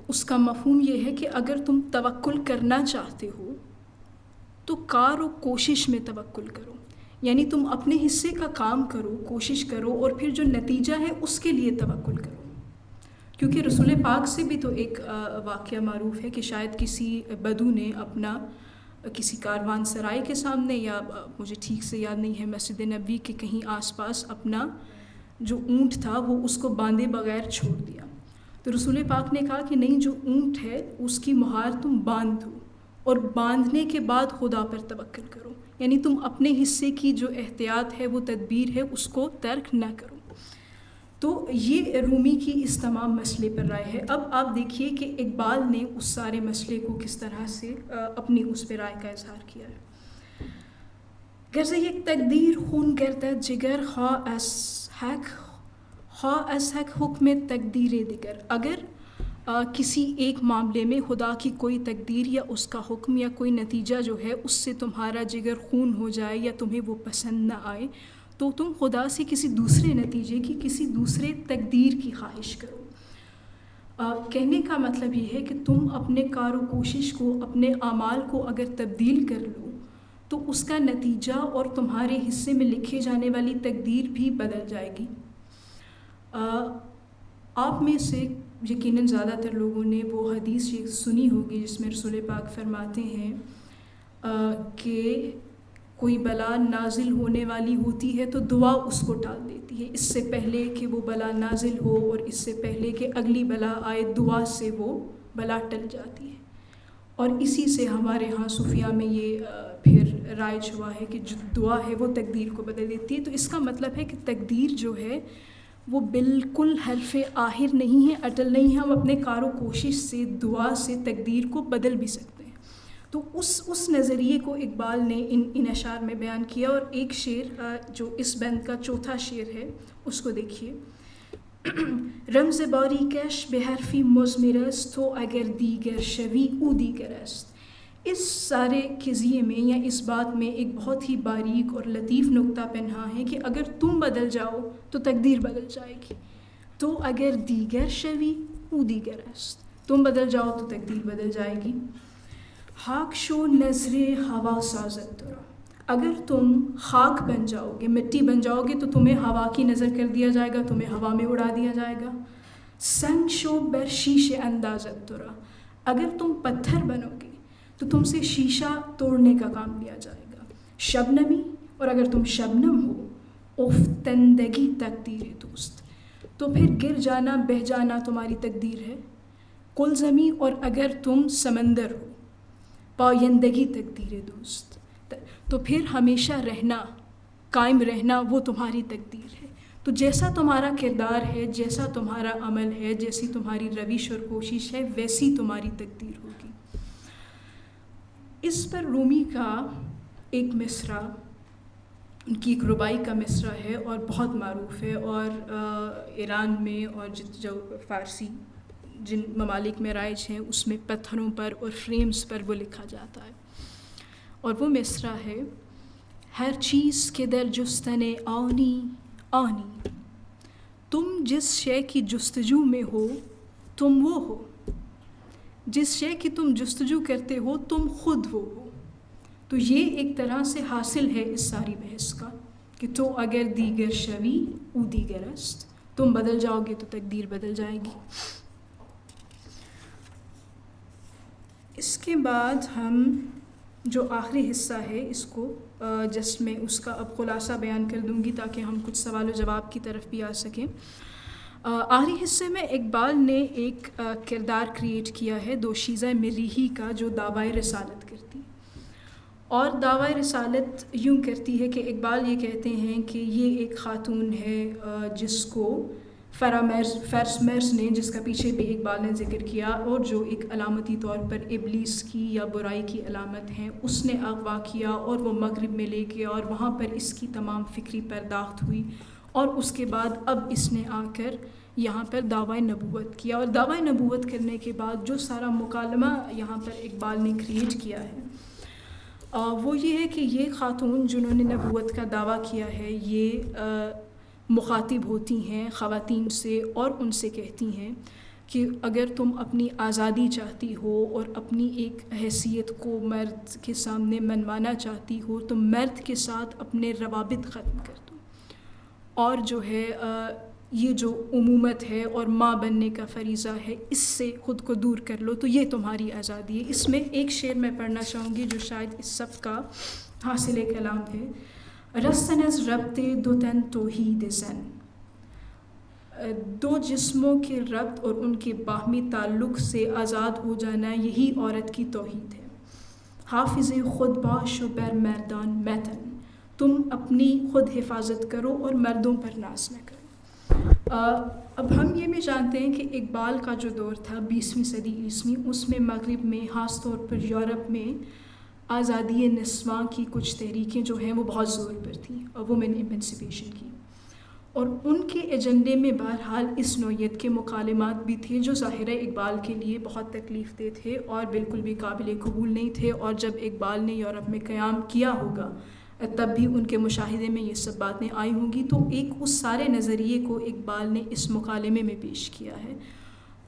اس کا مفہوم یہ ہے کہ اگر تم توکل کرنا چاہتے ہو تو کار و کوشش میں توکل کرو، یعنی تم اپنے حصے کا کام کرو، کوشش کرو، اور پھر جو نتیجہ ہے اس کے لیے توکل کرو۔ کیونکہ رسول پاک سے بھی تو ایک واقعہ معروف ہے کہ شاید کسی بدو نے اپنا کسی کاروان سرائی کے سامنے، یا مجھے ٹھیک سے یاد نہیں ہے، مسجد نبوی کے کہیں آس پاس اپنا جو اونٹ تھا وہ اس کو باندھے بغیر چھوڑ دیا۔ تو رسول پاک نے کہا کہ نہیں، جو اونٹ ہے اس کی مہار تم باندھ دو اور باندھنے کے بعد خدا پر توکل کرو، یعنی تم اپنے حصے کی جو احتیاط ہے وہ تدبیر ہے اس کو ترک نہ کرو۔ تو یہ رومی کی اس تمام مسئلے پر رائے ہے۔ اب آپ دیکھیے کہ اقبال نے اس سارے مسئلے کو کس طرح سے اپنی اس پہ رائے کا اظہار کیا ہے۔ گرز یک تقدیر خون گردد جگر خواہ از حق حکم تقدیر دیگر۔ اگر کسی ایک معاملے میں خدا کی کوئی تقدیر یا اس کا حکم یا کوئی نتیجہ جو ہے اس سے تمہارا جگر خون ہو جائے یا تمہیں وہ پسند نہ آئے، تو تم خدا سے کسی دوسرے نتیجے کی، کسی دوسرے تقدیر کی خواہش کرو۔ کہنے کا مطلب یہ ہے کہ تم اپنے کار و کوشش کو، اپنے اعمال کو اگر تبدیل کر لو تو اس کا نتیجہ اور تمہارے حصے میں لکھے جانے والی تقدیر بھی بدل جائے گی۔ آپ میں سے یقیناً زیادہ تر لوگوں نے وہ حدیث یہ سنی ہوگی جس میں رسول پاک فرماتے ہیں کہ کوئی بلا نازل ہونے والی ہوتی ہے تو دعا اس کو ٹال دیتی ہے، اس سے پہلے کہ وہ بلا نازل ہو اور اس سے پہلے کہ اگلی بلا آئے، دعا سے وہ بلا ٹل جاتی ہے۔ اور اسی سے ہمارے ہاں صوفیہ میں یہ پھر رائج ہوا ہے کہ جو دعا ہے وہ تقدیر کو بدل دیتی ہے۔ تو اس کا مطلب ہے کہ تقدیر جو ہے وہ بالکل حرف آخر نہیں ہے، اٹل نہیں ہے، ہم اپنے کار و کوشش سے، دعا سے تقدیر کو بدل بھی سکتے ہیں۔ تو اس نظریے کو اقبال نے ان اشعار میں بیان کیا۔ اور ایک شعر جو اس بند کا چوتھا شعر ہے اس کو دیکھیے۔ رمز باریکش به حرفی مضمر است تو اگر دیگر شوی او دیگر است۔ اس سارے قضیے میں یا اس بات میں ایک بہت ہی باریک اور لطیف نقطہ پنہا ہے کہ اگر تم بدل جاؤ تو تقدیر بدل جائے گی۔ تو اگر دیگر شوی او دیگر است، تم بدل جاؤ تو تقدیر بدل جائے گی۔ خاک شو نظر ہوا سازد ترا، اگر تم خاک بن جاؤ گے، مٹی بن جاؤ گے تو تمہیں ہوا کی نظر کر دیا جائے گا، تمہیں ہوا میں اڑا دیا جائے گا۔ سنگ شو بر شیش اندازد ترا، اگر تم پتھر بنو گے تو تم سے شیشہ توڑنے کا کام لیا جائے گا۔ شبنمی، اور اگر تم شبنم ہو افتندگی تقدیر دوست، تو پھر گر جانا بہہ جانا تمہاری تقدیر ہے، کل زمیں اور اگر تم سمندر ہو، پائندگی تقدیر دوست، تو پھر ہمیشہ رہنا قائم رہنا وہ تمہاری تقدیر ہے۔ تو جیسا تمہارا کردار ہے، جیسا تمہارا عمل ہے، جیسی تمہاری روش اور کوشش ہے، ویسی تمہاری تقدیر ہوگی۔ اس پر رومی کا ایک مصرع، ان کی ایک ربائی کا مصرع ہے اور بہت معروف ہے، اور ایران میں اور جو فارسی جن ممالک میں رائج ہیں اس میں پتھروں پر اور فریمز پر وہ لکھا جاتا ہے، اور وہ مصرع ہے: ہر چیز کے در جستن آنی آنی، تم جس شے کی جستجو میں ہو تم وہ ہو، جس شے کی تم جستجو کرتے ہو تم خود وہ ہو۔ تو یہ ایک طرح سے حاصل ہے اس ساری بحث کا کہ تو اگر دیگر شوی او دیگر است، تم بدل جاؤ گے تو تقدیر بدل جائے گی۔ اس کے بعد ہم جو آخری حصہ ہے اس کو جسٹ میں اس کا اب خلاصہ بیان کر دوں گی تاکہ ہم کچھ سوال و جواب کی طرف بھی آ سکیں۔ آخری حصے میں اقبال نے ایک کردار کریٹ کیا ہے دوشیزہ مریحی کا، جو دعویٰ رسالت کرتی، اور دعویٰ رسالت یوں کرتی ہے کہ اقبال یہ کہتے ہیں کہ یہ ایک خاتون ہے جس کو فرسمرس نے، جس کا پیچھے بھی اقبال نے ذکر کیا، اور جو ایک علامتی طور پر ابلیس کی یا برائی کی علامت ہیں، اس نے اغوا کیا اور وہ مغرب میں لے گیا، اور وہاں پر اس کی تمام فکری پرداخت ہوئی، اور اس کے بعد اب اس نے آ کر یہاں پر دعویٰ نبوت کیا، اور دعویٰ نبوت کرنے کے بعد جو سارا مکالمہ یہاں پر اقبال نے کریٹ کیا ہے وہ یہ ہے کہ یہ خاتون جنہوں نے نبوت کا دعویٰ کیا ہے یہ مخاطب ہوتی ہیں خواتین سے، اور ان سے کہتی ہیں کہ اگر تم اپنی آزادی چاہتی ہو اور اپنی ایک حیثیت کو مرد کے سامنے منوانا چاہتی ہو تو مرد کے ساتھ اپنے روابط ختم کر دو، اور جو ہے یہ جو امومت ہے اور ماں بننے کا فریضہ ہے اس سے خود کو دور کر لو، تو یہ تمہاری آزادی ہے۔ اس میں ایک شعر میں پڑھنا چاہوں گی جو شاید اس سب کا حاصل کلام ہے: رستن از ربط دو تن توحید زن، دو جسموں کے ربط اور ان کے باہمی تعلق سے آزاد ہو جانا یہی عورت کی توحید ہے۔ حافظ خود باش و بر مردان متن، تم اپنی خود حفاظت کرو اور مردوں پر ناز نہ کرو۔ اب ہم یہ بھی جانتے ہیں کہ اقبال کا جو دور تھا 20ویں صدی عیسوی، اس میں مغرب میں خاص طور پر یورپ میں آزادی نسواں کی کچھ تحریکیں جو ہیں وہ بہت زور پر تھیں، وومن ایمنسپیشن کی، اور ان کے ایجنڈے میں بہرحال اس نوعیت کے مکالمات بھی تھے جو ظاہر اقبال کے لیے بہت تکلیف دہ تھے اور بالکل بھی قابل قبول نہیں تھے، اور جب اقبال نے یورپ میں قیام کیا ہوگا تب بھی ان کے مشاہدے میں یہ سب باتیں آئی ہوں گی، تو ایک اس سارے نظریے کو اقبال نے اس مکالمے میں پیش کیا ہے،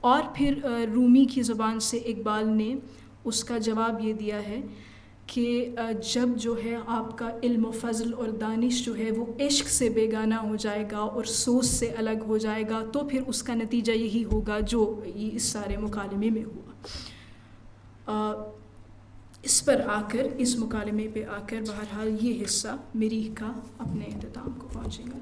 اور پھر رومی کی زبان سے اقبال نے اس کا جواب یہ دیا ہے کہ جب جو ہے آپ کا علم و فضل اور دانش جو ہے وہ عشق سے بیگانہ ہو جائے گا اور سوچ سے الگ ہو جائے گا تو پھر اس کا نتیجہ یہی ہوگا جو اس سارے مکالمے میں ہوا۔ اس پر آ کر، اس مکالمے پہ آ کر بہرحال یہ حصہ مریح کا اپنے اختتام کو پہنچے گا۔